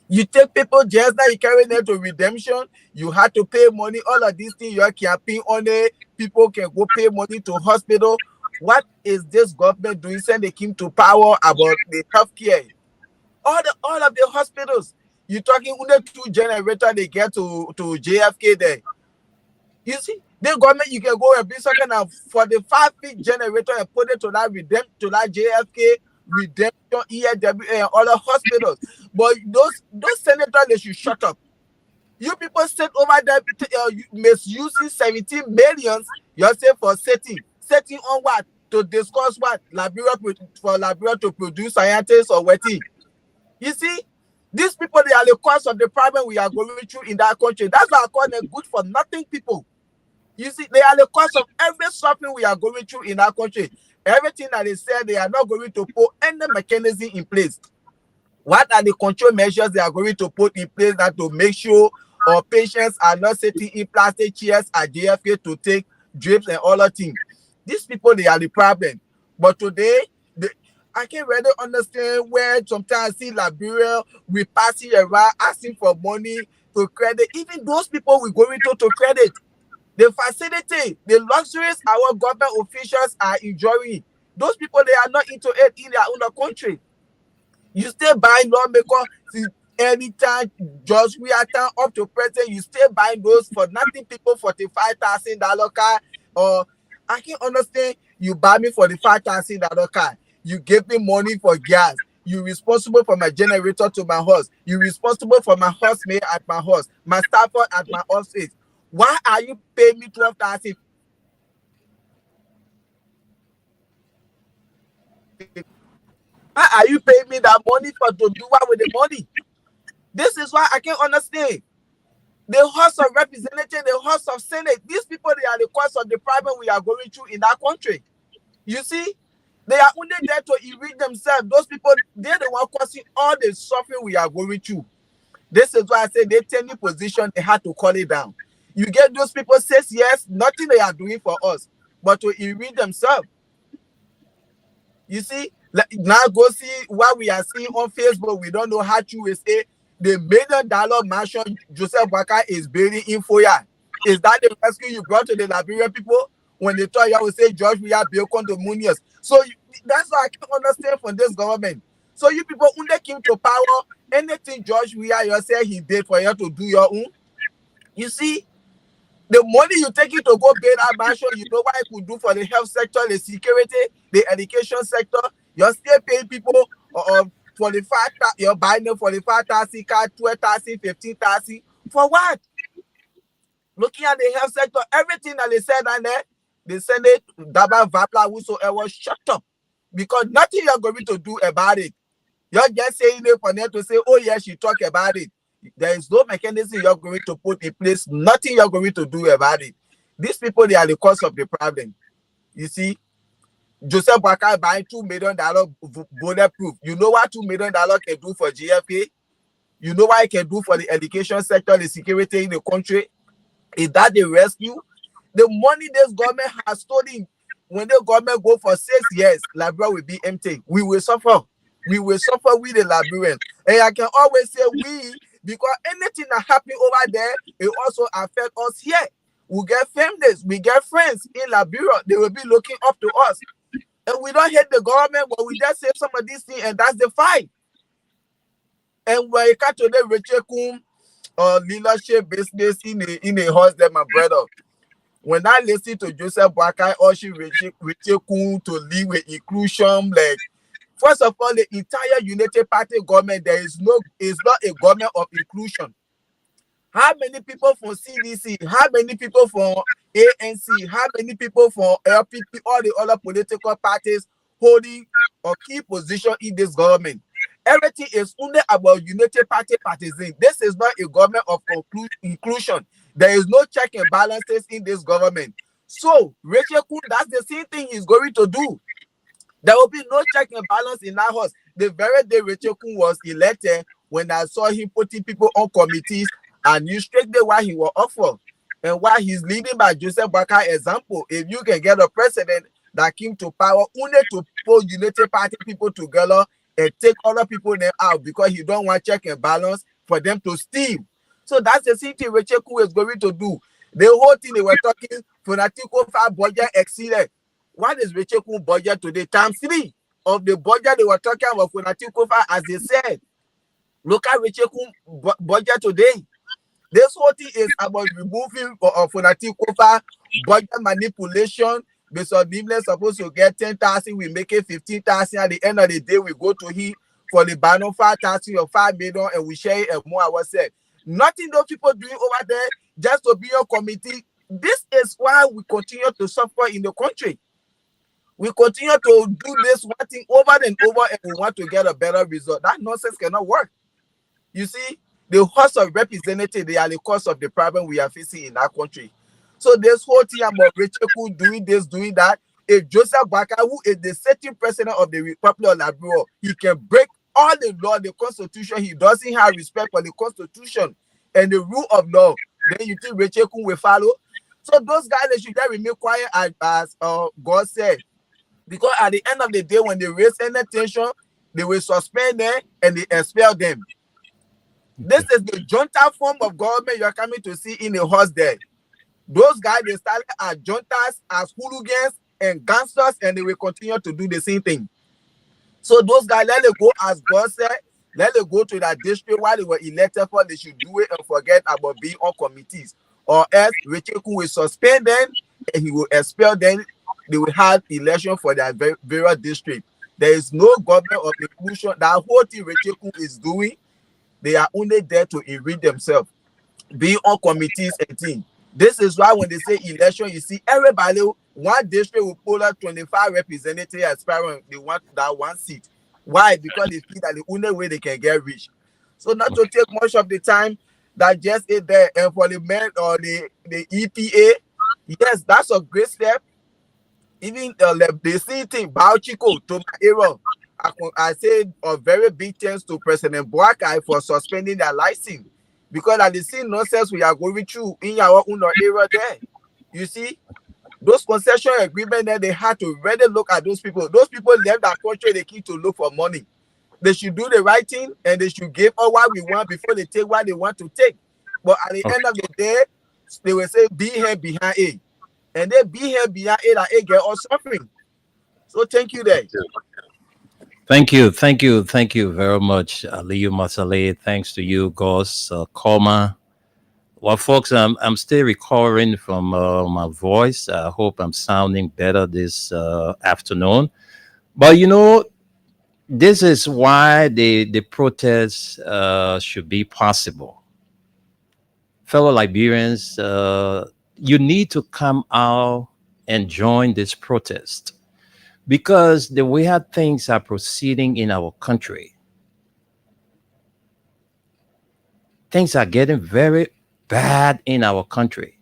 you take people just now, you carry them to Redemption, you have to pay money, all of these things, you are campaigning on it, people can go pay money to hospital. What is this government doing since they came to power about the healthcare? All of the hospitals, you're talking under 2 generators they get to JFK there. You see, the government, you can go and bring some kind of 45-feet generator and put it to that JFK, Redemption, ELWA, and other hospitals. But those senators, they should shut up. You people sit over there misusing 17 millions, you're saying for setting on what? To discuss what? For Liberia to produce scientists or what? You see, these people, they are the cause of the problem we are going through in that country. That's why I call them good for nothing people. You see, they are the cause of every suffering we are going through in our country. Everything that they said, they are not going to put any mechanism in place. What are the control measures they are going to put in place that to make sure our patients are not sitting in plastic chairs at JFK to take drips and all that things? These people, they are the problem. But today, I can't really understand where sometimes I see Liberia, we passing around asking for money to credit. Even those people we going to credit. The facility, the luxuries our government officials are enjoying. Those people, they are not into it in their own country. You still buying lawmaker since anytime George Weah up to present, you still buying those for nothing people $45,000 car. Or I can understand you buy me $45,000 car. You give me money for gas. You responsible for my generator to my house. You responsible for my housemaid at my house, my staff at my office. Why are you paying me 12,000? Why are you paying me that money for to do what with the money? This is why I can't understand. The House of Representatives, the House of Senate, these people, they are the cause of the problem we are going through in our country. You see, they are only there to enrich themselves. Those people, they're the one causing all the suffering we are going through. This is why I say they take the position, they had to call it down. You get those people says yes, nothing they are doing for us, but to enrich themselves. You see, now go see what we are seeing on Facebook. We don't know how true is it. The $1 million mansion Joseph Boakai is building in Foya. Is that the rescue you brought to the Liberian people when they thought you would say George Weah built condominiums? So that's what I can understand from this government. So you people, when they came to power, anything George Weah you say he did for you to do your own. You see, the money you take it to go build that mansion, you know what it could do for the health sector, the security, the education sector. You're still paying people 45, you're buying them 45,000 car, 12,000, 15,000. For what? Looking at the health sector, everything that they said on there, the Senate, Daba Vapla, whosoever, shut up. Because nothing you're going to do about it. You're just saying it for them to say, oh yes, you talk about it. There is no mechanism you're going to put in place, nothing you're going to do about it. These people, they are the cause of the problem. You see, Joseph Boakai buying $2 million bulletproof. You know what $2 million can do for GFA? You know what it can do for the education sector, the security in the country? Is that the rescue? The money this government has stolen, when the government go for 6 years, Liberia will be empty. We will suffer. We will suffer with the Liberians. And I can always say we, because anything that happens over there, it also affects us here. We get families, we get friends in Liberia. They will be looking up to us. And we don't hate the government, but we just say some of these things, and that's the fight. And when you come to the Rechekum leadership business in a house, that my brother. When I listen to Joseph Boakai or she Rechekum to live with inclusion, like first of all, the entire United Party government, is not a government of inclusion. How many people from CDC? How many people from ANC? How many people from LPP? All the other political parties holding a key position in this government. Everything is only about United Party partisan. This is not a government of inclusion. There is no check and balances in this government. So, Rachel Kun, that's the same thing he's going to do. There will be no check and balance in our house. The very day Rachel Kun was elected, when I saw him putting people on committees, and you straight there why he was up for. And why he's leading by Joseph Boakai example. If you can get a president that came to power only to put United Party people together and take other people them out because he don't want check and balance for them to steal. So that's the same thing Rachel Kun is going to do. The whole thing they were talking, Funatiko 5 budget exceeded. What is Rachel Kun budget today? Times 3 of the budget they were talking about Funatiko 5, as they said. Look at Rachel Kun budget today. This whole thing is about removing Funatiko 5 budget manipulation. Based on Nimble supposed to get 10,000, we make it 15,000. At the end of the day, we go to him for the banner 5,000 or 5 million, and we share it more ourselves. Nothing those people doing over there just to be on committee. This is why we continue to suffer in the country. We continue to do this one thing over and over, and we want to get a better result. That nonsense cannot work. You see, the House of Representatives, they are the cause of the problem we are facing in our country. So this whole thing about Rachel Kun doing this, doing that, if Joseph Boakai, who is the sitting president of the Republic of Liberia, he can break all the law, the constitution. He doesn't have respect for the constitution and the rule of law. Then you think Rachel Kun will follow? So those guys, they should just remain quiet, as God said. Because at the end of the day, when they raise any tension, they will suspend them and they expel them. This is the junta form of government you are coming to see in the horse there. Those guys, they started as juntas, as hooligans and gangsters, and they will continue to do the same thing. So those guys, let it go, as God said, let it go to that district while they were elected for. They should do it and forget about being on committees. Or else Recheku will suspend them and he will expel them. They will have election for their various district. There is no government of inclusion. That whole thing Recheku is doing, they are only there to enrich themselves, being on committees and things. This is why when they say election, you see everybody, one district will pull out 25 representatives aspiring. They want that one seat. Why? Because they feel that the only way they can get rich. So not to take much of the time, that just is there. And for the men or the EPA, yes, that's a great step. Even the same thing, Bauchico, to my era, I say a very big thanks to President Boakai for suspending their license. Because at the same nonsense we are going through in our own area there. You see, those concession agreements that they had to really look at those people. Those people left that country, they keep to look for money. They should do the right thing and they should give all what we want before they take what they want to take. But at the end of the day, they will say, be here behind it. And they be here behind it and it get all suffering. So thank you there. Thank you very much, Aliyu Masale. Thanks to you, Gos Koma. Well, folks, I'm still recovering from my voice. I hope I'm sounding better this afternoon. But you know, this is why the protests should be possible. Fellow Liberians, you need to come out and join this protest. Because the way how things are proceeding in our country, things are getting very bad in our country.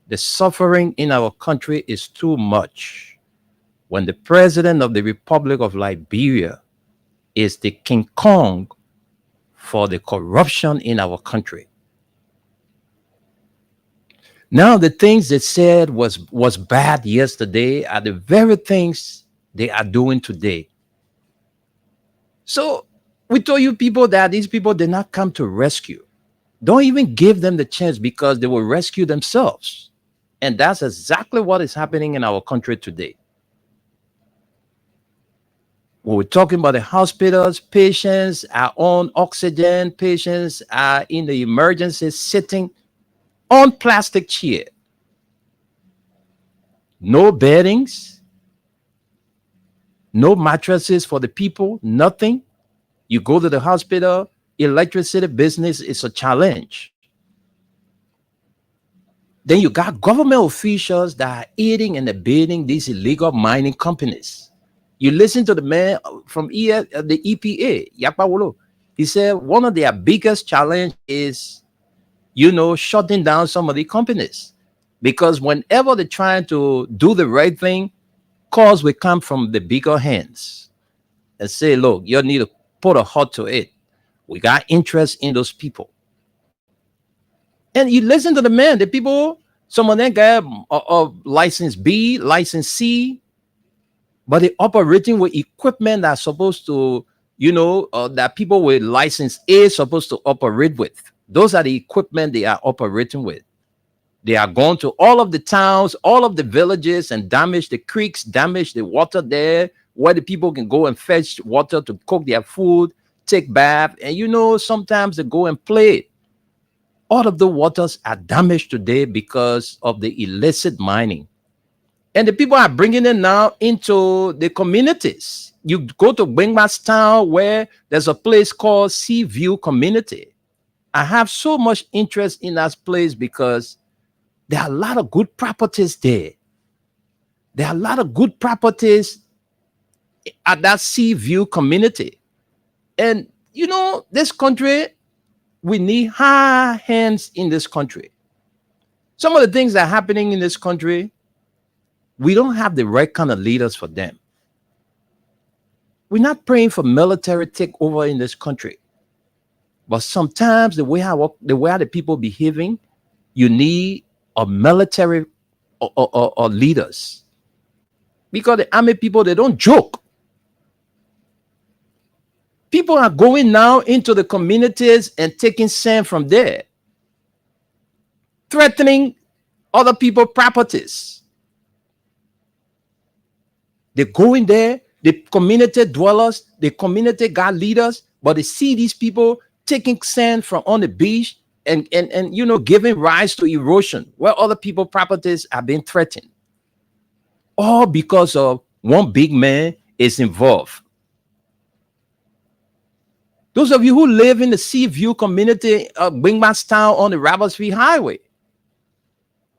The suffering in our country is too much. When the president of the Republic of Liberia is the King Kong for the corruption in our country. Now, the things they said was bad yesterday are the very things they are doing today. So we told you people that these people did not come to rescue. Don't even give them the chance because they will rescue themselves. And that's exactly what is happening in our country today. When we're talking about the hospitals, patients are on oxygen, patients are in the emergency sitting on plastic chair. No beddings, no mattresses for the people, nothing. You go to the hospital, electricity business is a challenge. Then you got government officials that are aiding and abetting these illegal mining companies. You listen to the man from the EPA, Yapawolo. He said one of their biggest challenge is shutting down some of the companies, because whenever they're trying to do the right thing, calls will come from the bigger hands and say, look, you need to put a halt to it. We got interest in those people. And you listen to the man, the people, some of them got a license B, license C, but they're operating with equipment that's supposed to, that people with license A supposed to operate with. Those are the equipment they are operating with. They are going to all of the towns, all of the villages, and damage the creeks, damage the water there, where the people can go and fetch water to cook their food, take bath, and sometimes they go and play. All of the waters are damaged today because of the illicit mining. And the people are bringing it now into the communities. You go to Bengmas town where there's a place called Sea View Community. I have so much interest in that place because there are a lot of good properties there. There are a lot of good properties at that Sea View community. And, this country, we need high hands in this country. Some of the things that are happening in this country, we don't have the right kind of leaders for them. We're not praying for military takeover in this country. But sometimes the way the people behaving, you need a military or leaders Because the army people, they don't joke. People are going now into the communities and taking sand from there, threatening other people's properties. They go in there, the community dwellers, the community God leaders, but they see these people taking sand from on the beach and giving rise to erosion where other people's properties are being threatened. All because of one big man is involved. Those of you who live in the Seaview community of Wingmanstown on the Robertsfield Highway,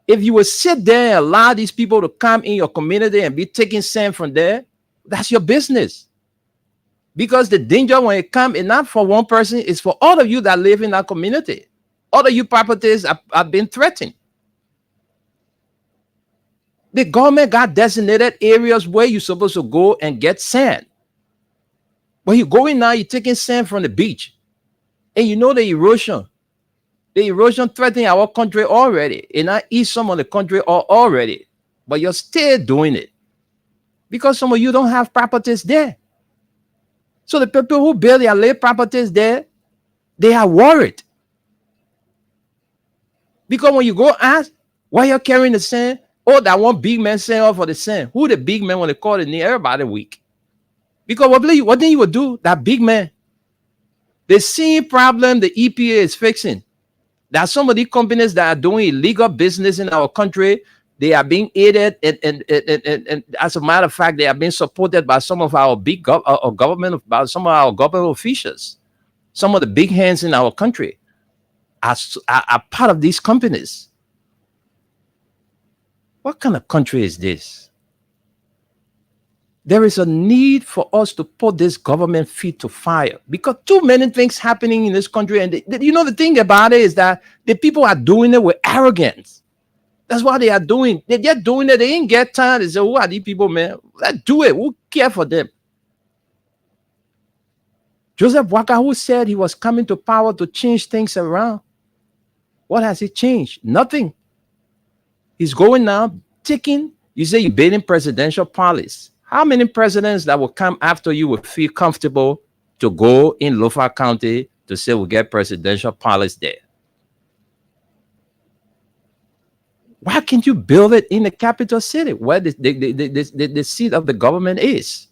if you will sit there and allow these people to come in your community and be taking sand from there, that's your business. Because the danger when it comes is not for one person, it's for all of you that live in that community. All of you properties have been threatened. The government got designated areas where you're supposed to go and get sand. But you go in now, you're taking sand from the beach. And you know the erosion. The erosion threatening our country already. And I eat some of the country already. But you're still doing it. Because some of you don't have properties there. So the people who build their land properties there, they are worried. Because when you go ask, why you're carrying the sand? Oh, that one big man saying off for the sand. Who the big man when they call it near? Everybody weak. Because what then you would do, that big man, the same problem the EPA is fixing. That some of the companies that are doing illegal business in our country, they are being aided and as a matter of fact, they are being supported by some of our big government, by some of our government officials. Some of the big hands in our country are part of these companies. What kind of country is this? There is a need for us to put this government feet to fire because too many things happening in this country. And the thing about it is that the people are doing it with arrogance. That's what they are doing. They're just doing it. They ain't get time. They say, who are these people, man? Let's do it. Who care for them? Joseph Boakai, who said he was coming to power to change things around. What has he changed? Nothing. He's going now, taking, you say you're building presidential palace. How many presidents that will come after you will feel comfortable to go in Lofa County to say we'll get presidential palace there? Why can't you build it in the capital city where the seat of the government is?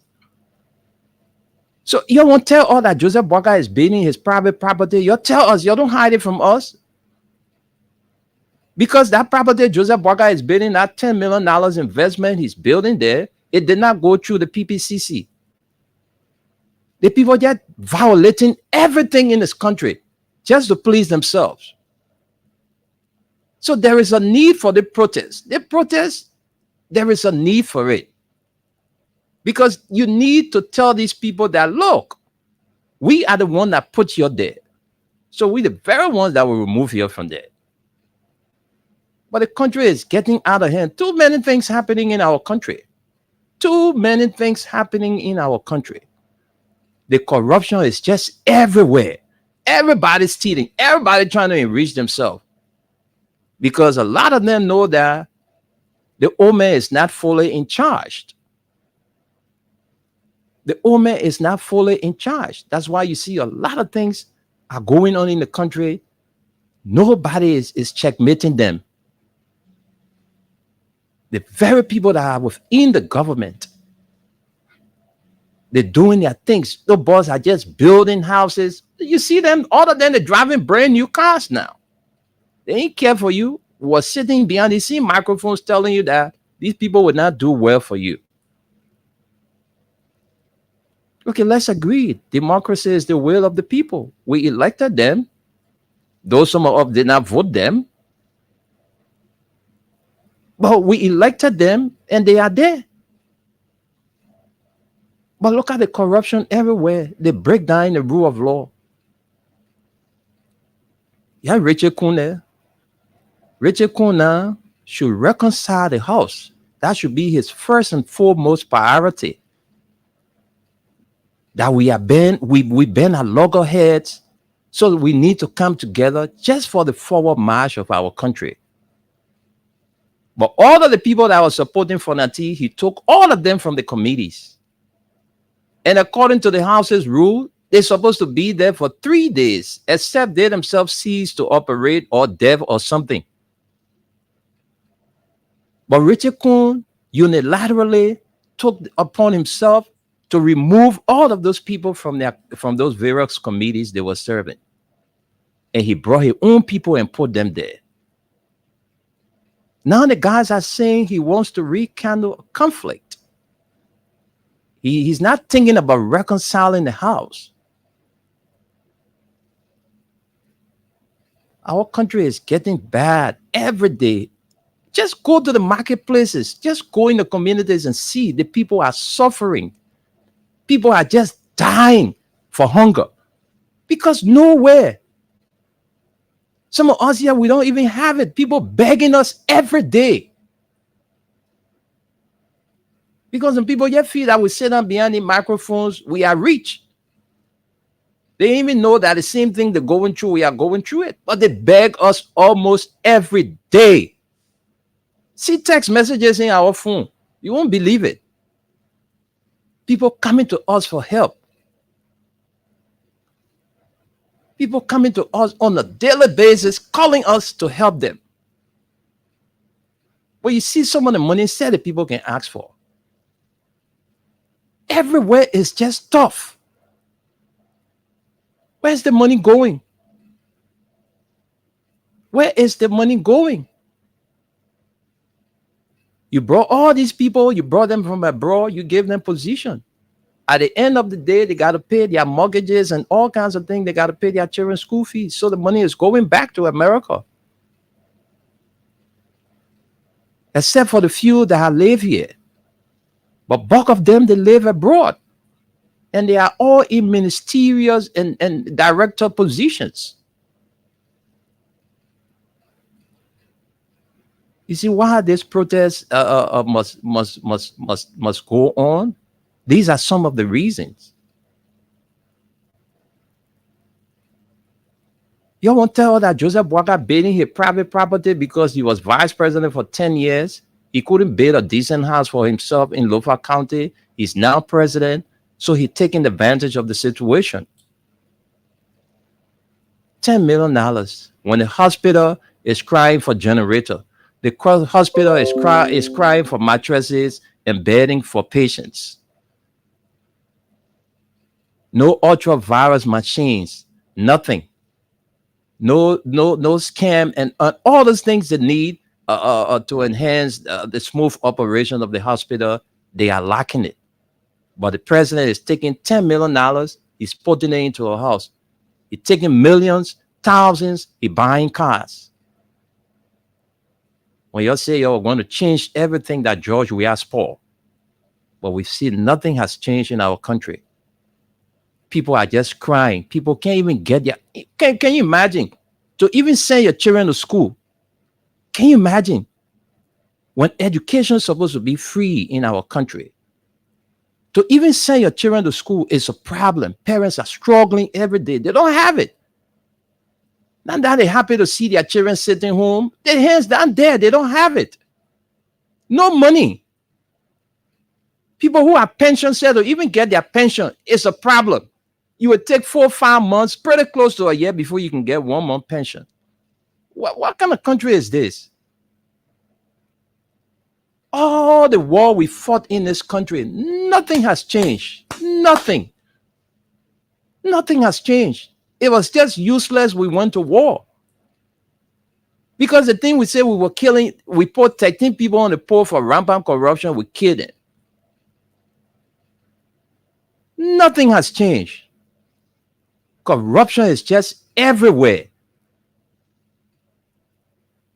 So you won't tell all that Joseph Boakai is building his private property. You tell us, you don't hide it from us. Because that property Joseph Boakai is building, that $10 million investment he's building there, it did not go through the PPCC. The people just violating everything in this country just to please themselves. So there is a need for the protest. The protest, there is a need for it. Because you need to tell these people that, look, we are the one that put you there. So we're the very ones that will remove you from there. But the country is getting out of hand. Too many things happening in our country. Too many things happening in our country. The corruption is just everywhere. Everybody's stealing. Everybody trying to enrich themselves. Because a lot of them know that the old man is not fully in charge. The old man is not fully in charge. That's why you see a lot of things are going on in the country. Nobody is checkmating them. The very people that are within the government, they're doing their things. The boys are just building houses. You see them, other than they're driving brand new cars now. They ain't care for you. Was sitting behind these same microphones telling you that these people would not do well for you. Okay, let's agree. Democracy is the will of the people. We elected them. Though some of us did not vote them. But we elected them and they are there. But look at the corruption everywhere. They break down the rule of law. Yeah, Richard Kuna. Richard Kuna should reconcile the house. That should be his first and foremost priority. That we bend our loggerheads, so we need to come together just for the forward march of our country. But all of the people that were supporting Fonati, he took all of them from the committees. And according to the House's rule, they're supposed to be there for 3 days, except they themselves cease to operate or dev or something. But Richard Kuhn unilaterally took upon himself to remove all of those people from those various committees they were serving. And he brought his own people and put them there. Now the guys are saying he wants to rekindle conflict. He's not thinking about reconciling the house. Our country is getting bad every day. Just go to the marketplaces. Just go in the communities and see the people are suffering. People are just dying for hunger because nowhere. Some of us here, we don't even have it. People begging us every day. Because when people get feel that we sit down behind the microphones, we are rich. They even know that the same thing they're going through, we are going through it. But they beg us almost every day. See text messages in our phone. You won't believe it. People coming to us for help. People coming to us on a daily basis, calling us to help them. But you see some of the money instead that people can ask for. Everywhere is just tough. Where's the money going? Where is the money going? You brought all these people, you brought them from abroad, you gave them position. At the end of the day, they got to pay their mortgages and all kinds of things. They got to pay their children's school fees. So the money is going back to America. Except for the few that live here. But bulk of them, they live abroad. And they are all in ministerial and director positions. You see why this protest must go on? These are some of the reasons. You won't tell that Joseph Boakai building his private property because he was vice president for 10 years. He couldn't build a decent house for himself in Lofa County. He's now president, so he's taking advantage of the situation. $10 million when the hospital is crying for generator. The hospital is crying for mattresses and bedding for patients. No ultra-virus machines, nothing. No scam and all those things that need to enhance the smooth operation of the hospital, they are lacking it. But the president is taking $10 million, he's putting it into a house. He's taking millions, thousands, he's buying cars. When you say you're going to change everything that George we asked for, but we see nothing has changed in our country. People are just crying. People can't even get their... Can you imagine? To even send your children to school. Can you imagine? When education is supposed to be free in our country. To even send your children to school is a problem. Parents are struggling every day. They don't have it. Not that they're happy to see their children sitting home. Their hands down there. They don't have it. No money. People who are pension set to even get their pension is a problem. You would take 4 or 5 months, pretty close to a year before you can get 1 month pension. What kind of country is this? All the war we fought in this country, nothing has changed. Nothing. Nothing has changed. It was just useless. We went to war. Because the thing we say we were killing, we put 13 people on the pole for rampant corruption, we killed them. Nothing has changed. Corruption is just everywhere.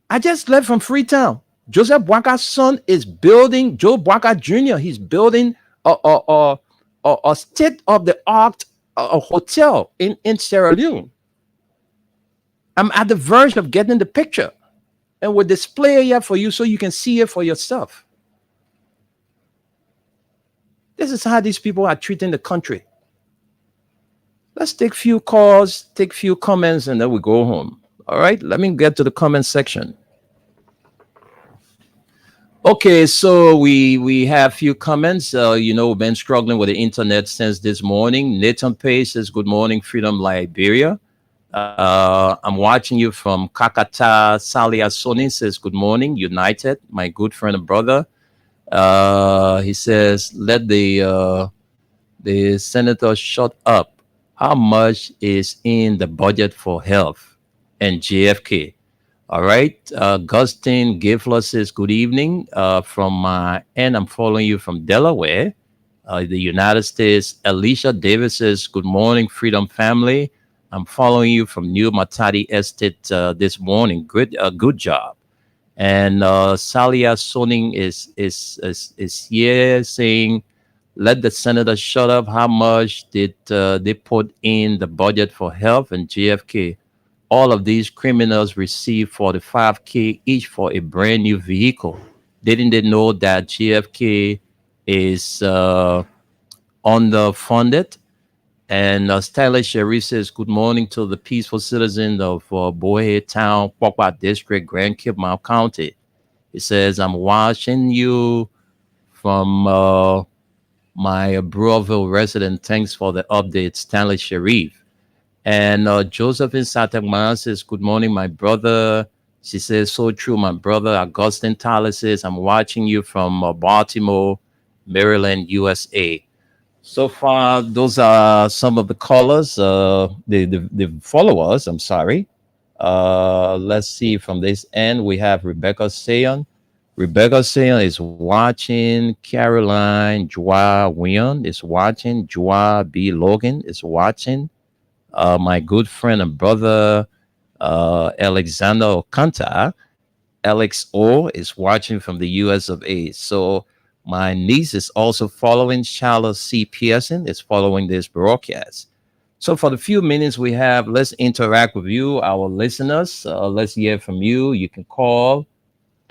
I just left from Freetown. Joseph Boakai's son is building, Joe Boakai Jr., he's building a state-of-the-art hotel in Sierra Leone. I'm at the verge of getting the picture. And we'll display it here for you so you can see it for yourself. This is how these people are treating the country. Let's take few calls, take few comments, and then we go home. All right, let me get to the comment section. Okay, so we have few comments. We've been struggling with the internet since this morning. Nathan Pace says, "Good morning, Freedom Liberia." I'm watching you from Kakata. Salia Soni says, "Good morning, United." My good friend and brother. He says, "Let the senator shut up. How much is in the budget for health and JFK?" All right. Gustin Gifler says, "Good evening from my end. I'm following you from Delaware, the United States." Alicia Davis says, "Good morning, Freedom Family. I'm following you from New Matadi Estate this morning. Good job." And Salia Soning is here saying, "Let the senator shut up. How much did they put in the budget for health and JFK? All of these criminals receive 45K each for a brand new vehicle. Didn't they know that JFK is underfunded?" And Stylish Sherry says, "Good morning to the peaceful citizens of Bohe Town, Pokwa District, Grand Kipmouth County." He says, "I'm watching you from my Browville resident. Thanks for the update, Stanley Sharif." And Joseph in Satagman says, "Good morning, my brother." She says, "So true, my brother." Augustine Tyler says, "I'm watching you from Baltimore, Maryland, USA." So far, those are some of the callers, the followers. I'm sorry. Let's see from this end. We have Rebecca Sayon. Rebecca Sayon is watching. Caroline Joa Wion is watching. Joa B. Logan is watching. My good friend and brother, Alexander Okanta, Alex O, is watching from the US of A. So my niece is also following. Charlotte C. Pearson is following this broadcast. So for the few minutes we have, let's interact with you, our listeners. Let's hear from you. You can call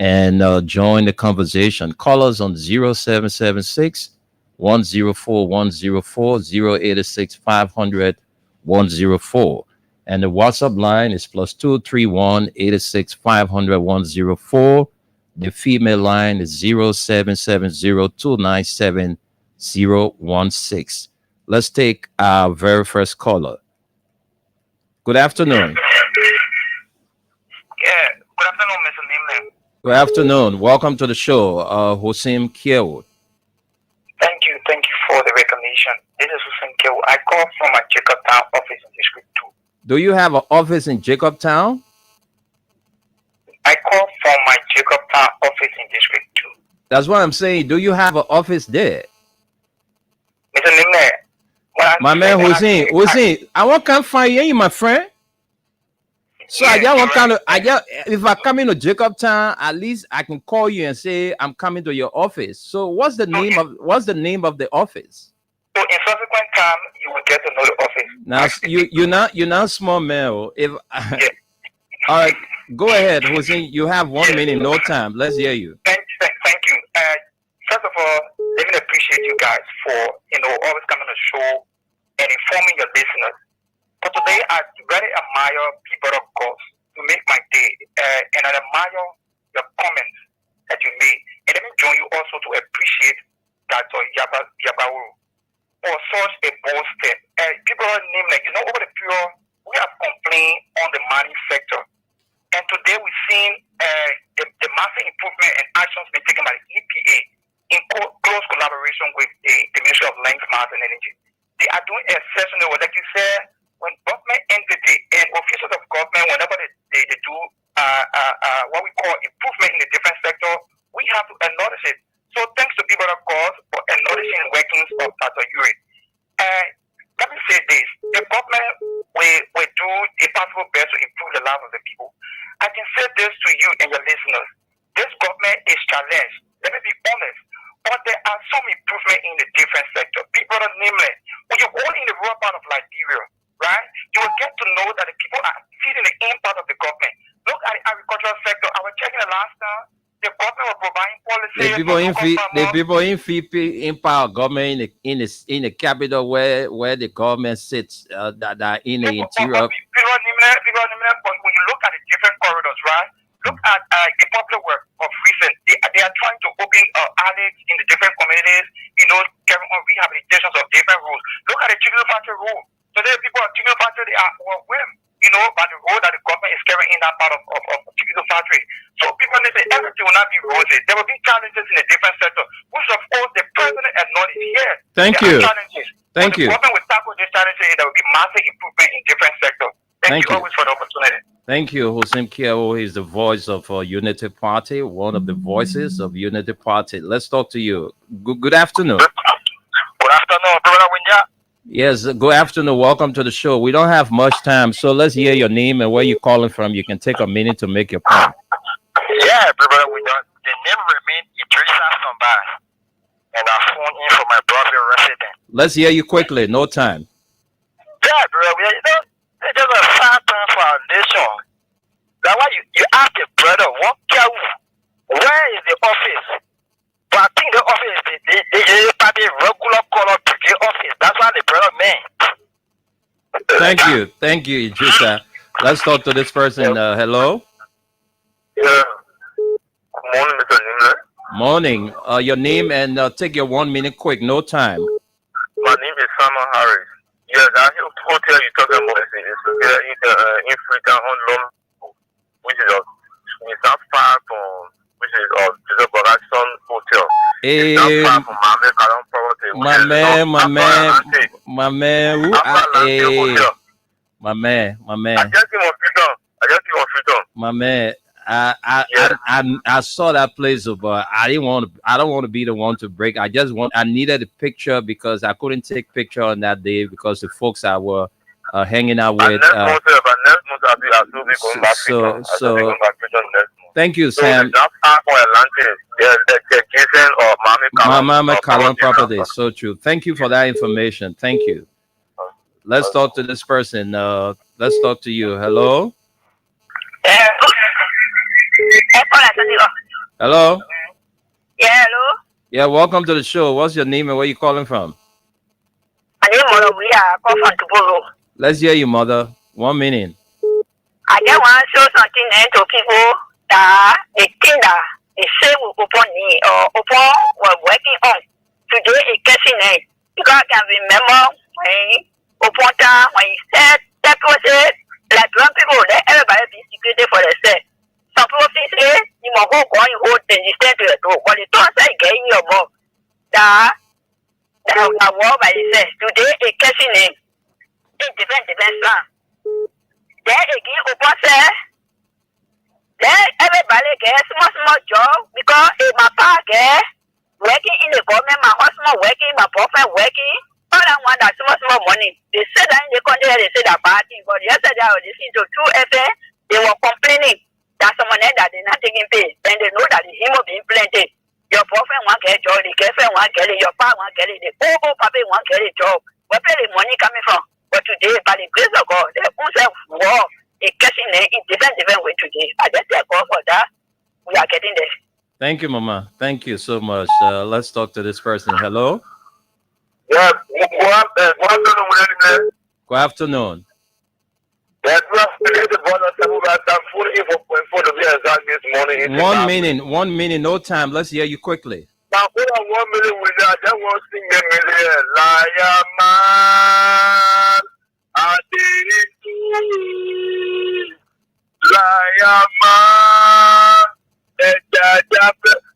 and join the conversation. Call us on 0776 104 104 086 500 104. And the WhatsApp line is +231 86 500 104. The female line is 0770 297 016. Let's take our very first caller. Good afternoon. Yeah, good afternoon, Mr. Nimle. Good afternoon. Welcome to the show, Hossein Kiewood. Thank you for the recognition. This is Hussein Kew. I call from my Jacobtown office in District 2. Do you have an office in Jacobtown? I call from my Jacobtown office in District 2. That's what I'm saying. Do you have an office there? Mr. Nimle, my man Hussein, I want to find you, my friend. So I just want kind of, if I come into Jacobtown, at least I can call you and say I'm coming to your office. So what's the name of the office? So in subsequent time, you will get to know the office. Now you're not small man. If all right, go ahead, Hussein. You have 1 minute, no time. Let's hear you. Thank you. First of all, let me appreciate you guys for always coming to the show and informing your listeners. But today, I really admire people of God to make my day, and I admire your comments that you made. And let me join you also to appreciate Dr. Yabauru for such a bold step. People name over the period, we have complained on the mining sector. And today we've seen the massive improvement and actions being taken by the EPA in close collaboration with the Ministry of Lands, Mines, and Energy. They are doing exceptional work. Like you said, when government entity and officials of government, whenever they do what we call improvement in the different sector, we have to acknowledge it. So thanks to people of God for acknowledging the workings of Dr. Yuri. Let me say this, the government will do the possible best to improve the lives of the people. I can say this to you and your listeners. This government is challenged. Let me be honest. But there are some improvement in the different sector. People are namely, when you're all in the rural part of Liberia, right, you will get to know that the people are feeling the impact of the government. Look at the agricultural sector. I was checking the last time. The government was providing policies. The people impact government in the capital where the government sits that are in the interior. But when you look at the different corridors, right? Look at the popular work of recent. They are trying to open alleys in the different communities, carrying on rehabilitations of different roads. Look at the chicken factory road. Today, people at chicken factory, they are overwhelmed, by the road that the government is carrying in that part of chicken factory. So people need to say everything will not be rosy. There will be challenges in a different sector, which of course the president acknowledged here. Thank There you. are challenges. Thank But you. the government will tackle these challenges, there will be massive improvement in different sectors. Thank you Thank you. always for the opportunity. Thank you, Hossein Kiao. He's the voice of Unity Party, one of the voices of Unity Party. Let's talk to you. Good afternoon. Good afternoon, Brother Winya. Yes, good afternoon. Welcome to the show. We don't have much time, so let's hear your name and where you're calling from. You can take a minute to make your point. Yeah, Brother Winya. The name remains Idrissa Samba, and I phone in for my brother resident. Let's hear you quickly. No time. Yeah, Brother Winya. It's just a sad time for our nation. That's why you ask the brother, where is the office? But I think the office is probably regular color brigade office. That's what the brother meant. Thank you, Idrissa. Let's talk to this person. Hello. Yeah. Good morning, Mr. Nimle. Morning. Your name and take your 1 minute quick. No time. My name is Simon Harris. Yes, I hear hotel you're talking about in Freetown on London, which is not far from, which is the Barackson Hotel. It's not far from Mame Kalon Property. My man. I just came on Freetown. My man. I saw that place, but I don't want to be the one to break. I needed a picture because I couldn't take picture on that day because the folks I were hanging out with. Thank you, Sam. Mama Kalon Property. So true. Thank you for that information. Thank you. Let's talk to this person. Let's talk to you. Hello. Hello. Yeah, hello. Yeah, welcome to the show. What's your name and where you calling from? My name is Molobuya. I come from Tubolo. Let's hear you, mother. 1 minute. I just want to show something to people that the thing that they say will open me or open we're working on today is catching it. Because I can remember when open time when you said that process, like one people let everybody be secreted for themselves. Some people say you must go going hold and you stand to the door. But the door say getting your mom that war by itself. Today is catching it. It depends on. Then again open say then everybody get small job because if my pa get working in the government, my husband working, my boyfriend working, all I want that small money. They said that in the country they say that bad thing, but yesterday I was listening to 2FM, they were complaining that someone else that they're not taking pay, and they know that the him will be implanted. Your boyfriend won't get a job, the girlfriend won't get it, your pa won't get it, the old papa won't get a job. Where the money coming from? But today, by the grace of God, they own self war. It's catching it in different way today. I just say God for that. We are getting there. Thank you, Mama. Thank you so much. Let's talk to this person. Hello. Yeah, good afternoon. Yes, 1 minute, no time. Let's hear you quickly. Now, 1 minute with that, that was sing a million. Liar man, I did it too. Liar man, I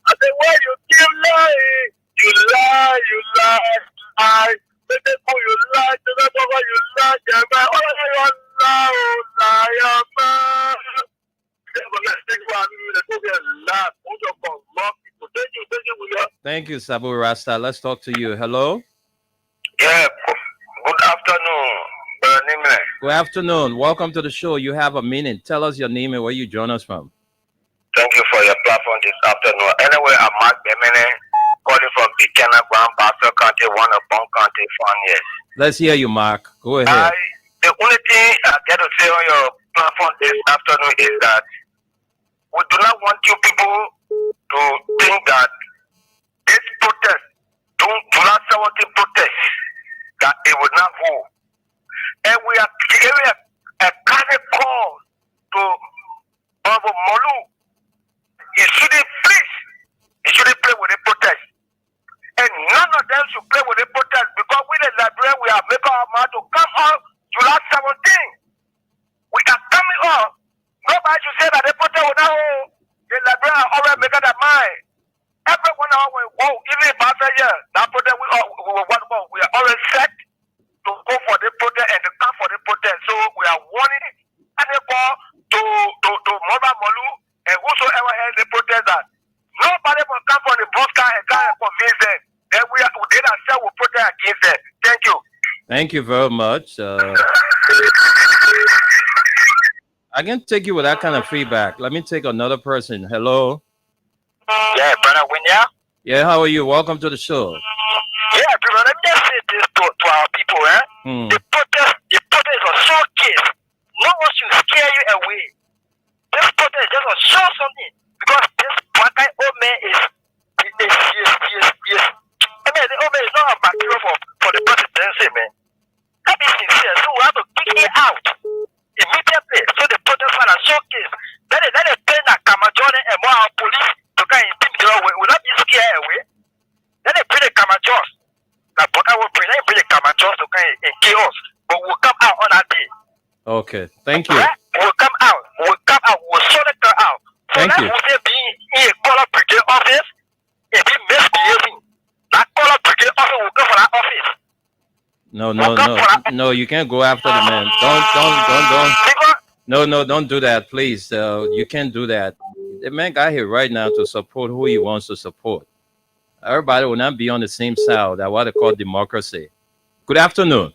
said, why you keep lying? You lie. You lie to the government, you lie to the liar man. Thank you, Sabu Rasta. Let's talk to you. Hello. Yeah. Good afternoon, Brother. Good afternoon. Welcome to the show. You have a minute. Tell us your name and where you join us from. Thank you for your platform this afternoon. Anyway, I'm Mark Bemene, calling from Buchanan, Grand Bassa County, one of Bon County, 1 year. Let's hear you, Mark. Go ahead. The only thing I get to say on your platform this afternoon is that we do not want you people to think that this protest, July 17 protest, that it will not hold. And we are giving a kind of call to Bravo Molu. He shouldn't please. He will come on July 17th. We are coming up. Nobody should say that they protest without the Liberia already make up their mind. Everyone always won't even about a year. That protest we are already set to go for the protest and to come for the protest. So we are warning everyone to Mother Molu and whosoever else the protest that nobody will come from the broadcast and come and convince them. Then we ourselves will protest against them. Thank you. Thank you very much. I can take you with that kind of feedback. Let me take another person. Hello. Yeah, brother Winya. Yeah, how are you? Welcome to the show. Yeah, brother, let me just say this to our people, The protest is a showcase. No one should scare you away. This protest is just a show something. Because this black guy old man is. I mean, the old man is not a material for the presidency, man. Let me sincere. So we have to kick it out immediately. So the protest are a showcase. Let it turn a Kamajone and more police to kind of intimidate. We will not be scared away. Let it bring the Kamajos. That Boka will bring the Kamajos to kind of chaos. But we'll come out on that day. Okay, thank you. Right? We'll come out. We'll sort it out. So Thank you. Would they be in a color brigade office? If he misbehaving, that color brigade office will go for that office. No, you can't go after the man. Don't. Don't do that, please. You can't do that. The man got here right now to support who he wants to support. Everybody will not be on the same side. That's what they call democracy. Good afternoon.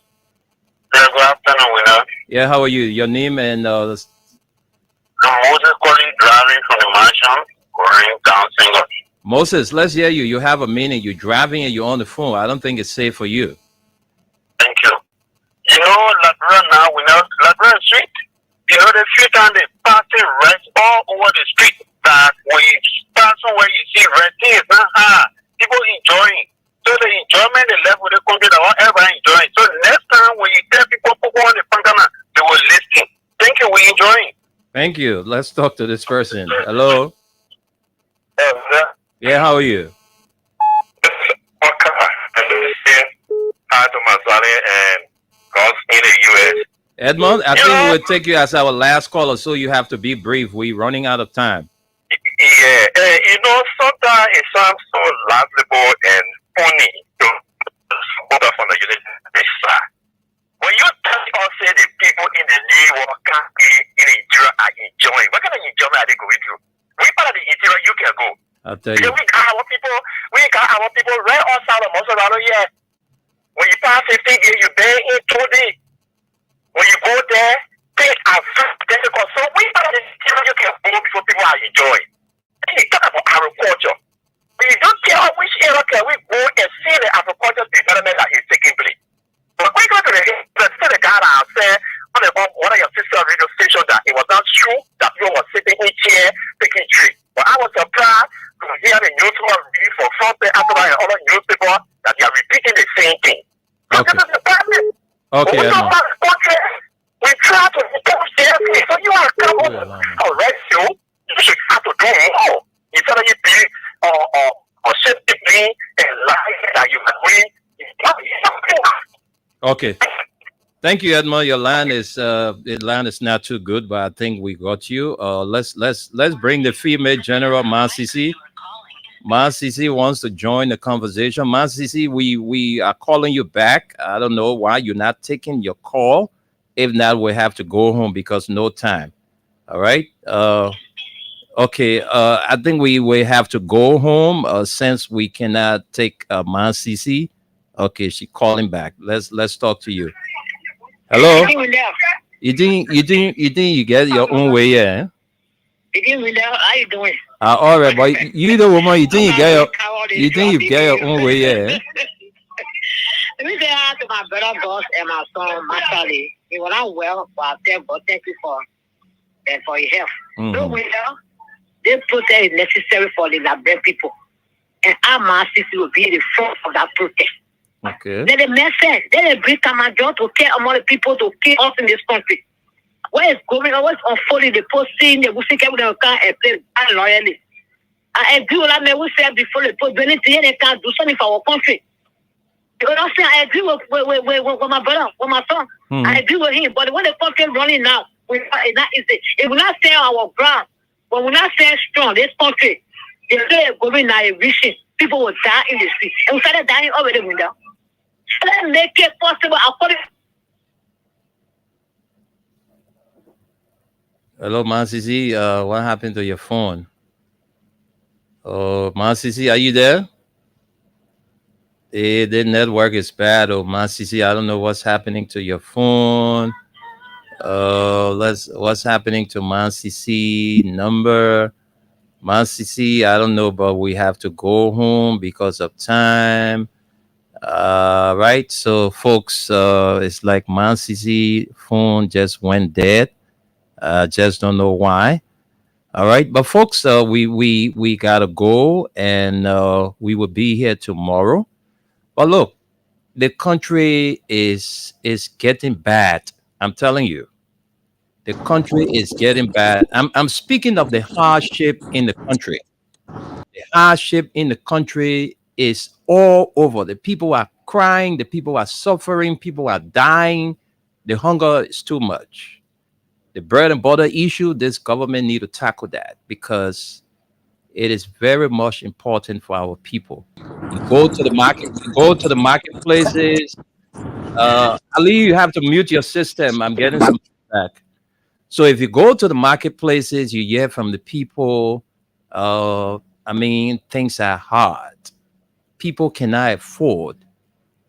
Yeah, good afternoon, winner. Yeah, how are you? Your name and I'm Moses calling, driving from the mansion, going down single. Moses, let's hear you. You have a meeting. You're driving and you're on the phone. I don't think it's safe for you. Thank you. You know, Labrador now, we know Labrador Street. You know, the street and the party rest all over the street. That when you pass somewhere, you see red things. People enjoying. So the enjoyment, the level, the country, that whatever enjoying. So next time when you tell people on the Pangana, they will listen. Thank you. We enjoying. Thank you. Let's talk to this person. Hello. Yeah, how are you? Hi to Masali and God's in the U.S. Edmond, I think we'll take you as our last caller, so you have to be brief. We're running out of time. Yeah, you know, sometimes it sounds so laughable and funny to support us on the United side. When you tell us say the people in the New York country in Nigeria are enjoying, what kind of enjoyment are they going through? We part of the interior, you can go. I'll tell you. We got our people right outside of Mozzarella, yeah. When you pass 15 days, you pay in 2 days. When you go there, things are very difficult. So we part of the interior, you can go before people are enjoying. And you talk about agriculture. When you don't tell which area can we go and see the agriculture development that is taking place. But we go to the guy that said on one of your sister radio stations that it was not true that people were sitting in chair taking trees. But I was surprised to hear the newspaper read for front page after and other newspaper that they are repeating the same thing. So Okay. this is the problem. Okay, We Edmond. we try to push seriously. So you are coming arrest you. You should have to do more. Instead of you being or simply and lie that you can win. Okay. Thank you, Edmond. Your line is not too good, but I think we got you. Let's bring the female general, Masisi. Masisi wants to join the conversation. Masisi, we are calling you back. I don't know why you're not taking your call. If not, we have to go home because no time. All right. Okay. I think we have to go home since we cannot take Masisi. Okay, she calling back. Let's talk to you. Hello. You think you get your own way, yeah? How you doing? All right, but you the woman. You think you get your own way, yeah? Let me say hi to my brother boss and my son, Masali. He was not well, but I tell God, thank you for your help. So this protest is necessary for the Liberian people, and our Masisi will be the front of that protest. Okay. Let the message, let the bring Kamajo to care among the people to kill us in this country. What is going on? What's unfolding? The posting, the Gusi Kevin can and play loyally. I agree with that man who said before the post, they can't do something for our country. Because I'm saying I agree with my brother, with my son. I agree with him. But when the country running now, it's not easy. If we're not saying our ground, when we're not saying strong, this country, if they're going now a vision, people will die in the street. And we started dying over the window. Let's make it possible according. Hello, Masisi. What happened to your phone? Oh, Masisi, are you there? The network is bad. Oh, Masisi, I don't know what's happening to your phone. What's happening to Masisi number? Masisi, I don't know, but we have to go home because of time. Right. So, folks, it's like Masisi phone just went dead. Just don't know why. All right, but folks, we gotta go, and we will be here tomorrow. But look, the country is getting bad. I'm telling you, the country is getting bad. I'm speaking of the hardship in the country. The hardship in the country is all over. The people are crying. The people are suffering. People are dying. The hunger is too much. The bread and butter issue, this government need to tackle that because it is very much important for our people. You go to the market, you go to the marketplaces. Ali, you have to mute your system. I'm getting some feedback. So if you go to the marketplaces, you hear from the people. Things are hard. People cannot afford.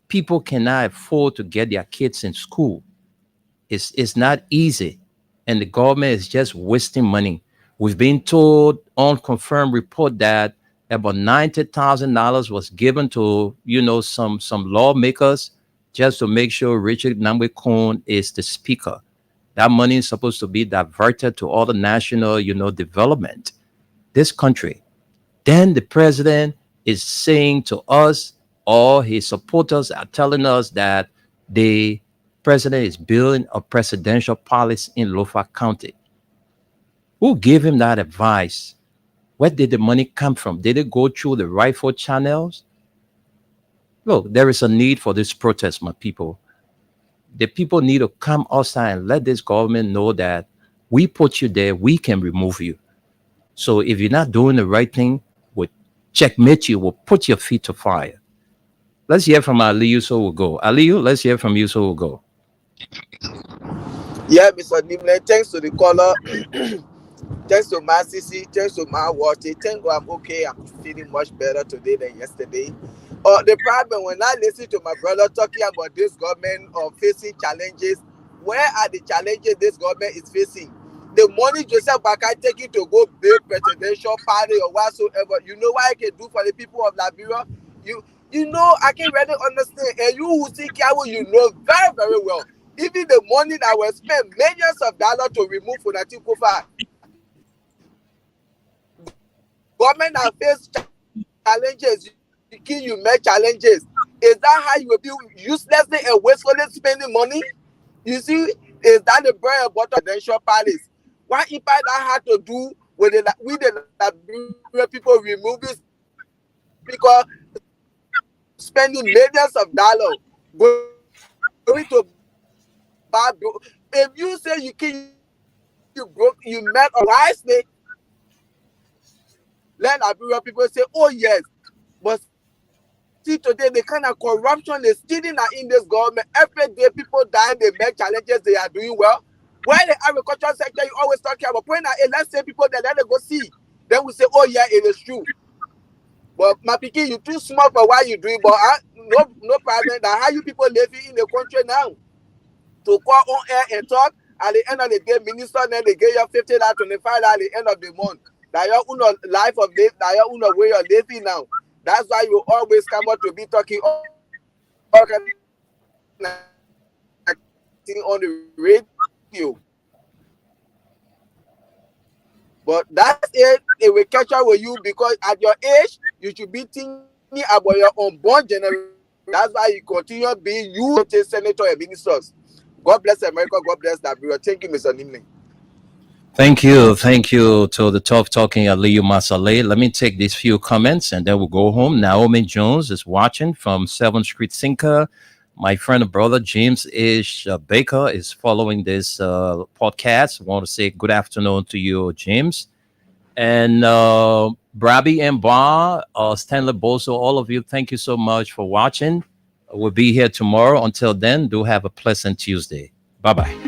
People cannot afford to get their kids in school. It's not easy. And the government is just wasting money. We've been told on confirmed report that about $90,000 was given to some lawmakers just to make sure Richard Nambwe is the speaker. That money is supposed to be diverted to other national development. This country. Then the president is saying to us, all his supporters are telling us that the president is building a presidential palace in Lofa County. Who gave him that advice? Where did the money come from? Did it go through the rightful channels? Look, there is a need for this protest, my people. The people need to come outside and let this government know that we put you there, we can remove you. So if you're not doing the right thing, we'll checkmate you, we'll put your feet to fire. Let's hear from Aliyu, so we'll go. Aliyu, let's hear from you, so we'll go. Yeah, Mr. Nimle, thanks to the caller. Thanks to Masisi, thanks to my water. Thank God I'm okay. I'm feeling much better today than yesterday. The problem when I listen to my brother talking about this government facing challenges, where are the challenges this government is facing? The money Joseph Boakai taking to go build presidential party or whatsoever, you know what I can do for the people of Liberia? You know, I can really understand. And you who see Kiawo, you know very, very well. Even the money that was spent, millions of dollars to remove Funati Kufa. Government have faced challenges. You make challenges. Is that how you will be uselessly and wastefully spending money? You see, is that the bread and butter presidential palace? What impact that had to do with the people removing because spending millions of dollars going to bad. If you say you met a wise snake, let Liberia people say, oh yes, but see today the kind of corruption is still in this government. Every day people die, they make challenges, they are doing well. Where the agricultural sector you always talking about, when let's say people that let them go see, then we say, oh yeah, it is true. But my pikin, you too small for what you doing, but no problem. That how you people living in the country now to call on air and talk at the end of the day, minister then they get you $50, $25 at the end of the month. That your own life of life, that your own way you're living now. That's why you always come out to be talking on the radio. But that's it. It will catch up with you because at your age, you should be thinking about your unborn generation. That's why you continue being you, senator and ministers. God bless America. God bless Liberia. Thank you, Mr. Nimling. Thank you to the tough talking Aliyu Masale. Let me take these few comments and then we'll go home. Naomi Jones is watching from 7th Street Sinker. My friend and brother James Ish Baker is following this podcast. I want to say good afternoon to you, James. And Brabby and Bar, Stanley Boso, all of you, thank you so much for watching. We'll be here tomorrow. Until then, do have a pleasant Tuesday. Bye-bye.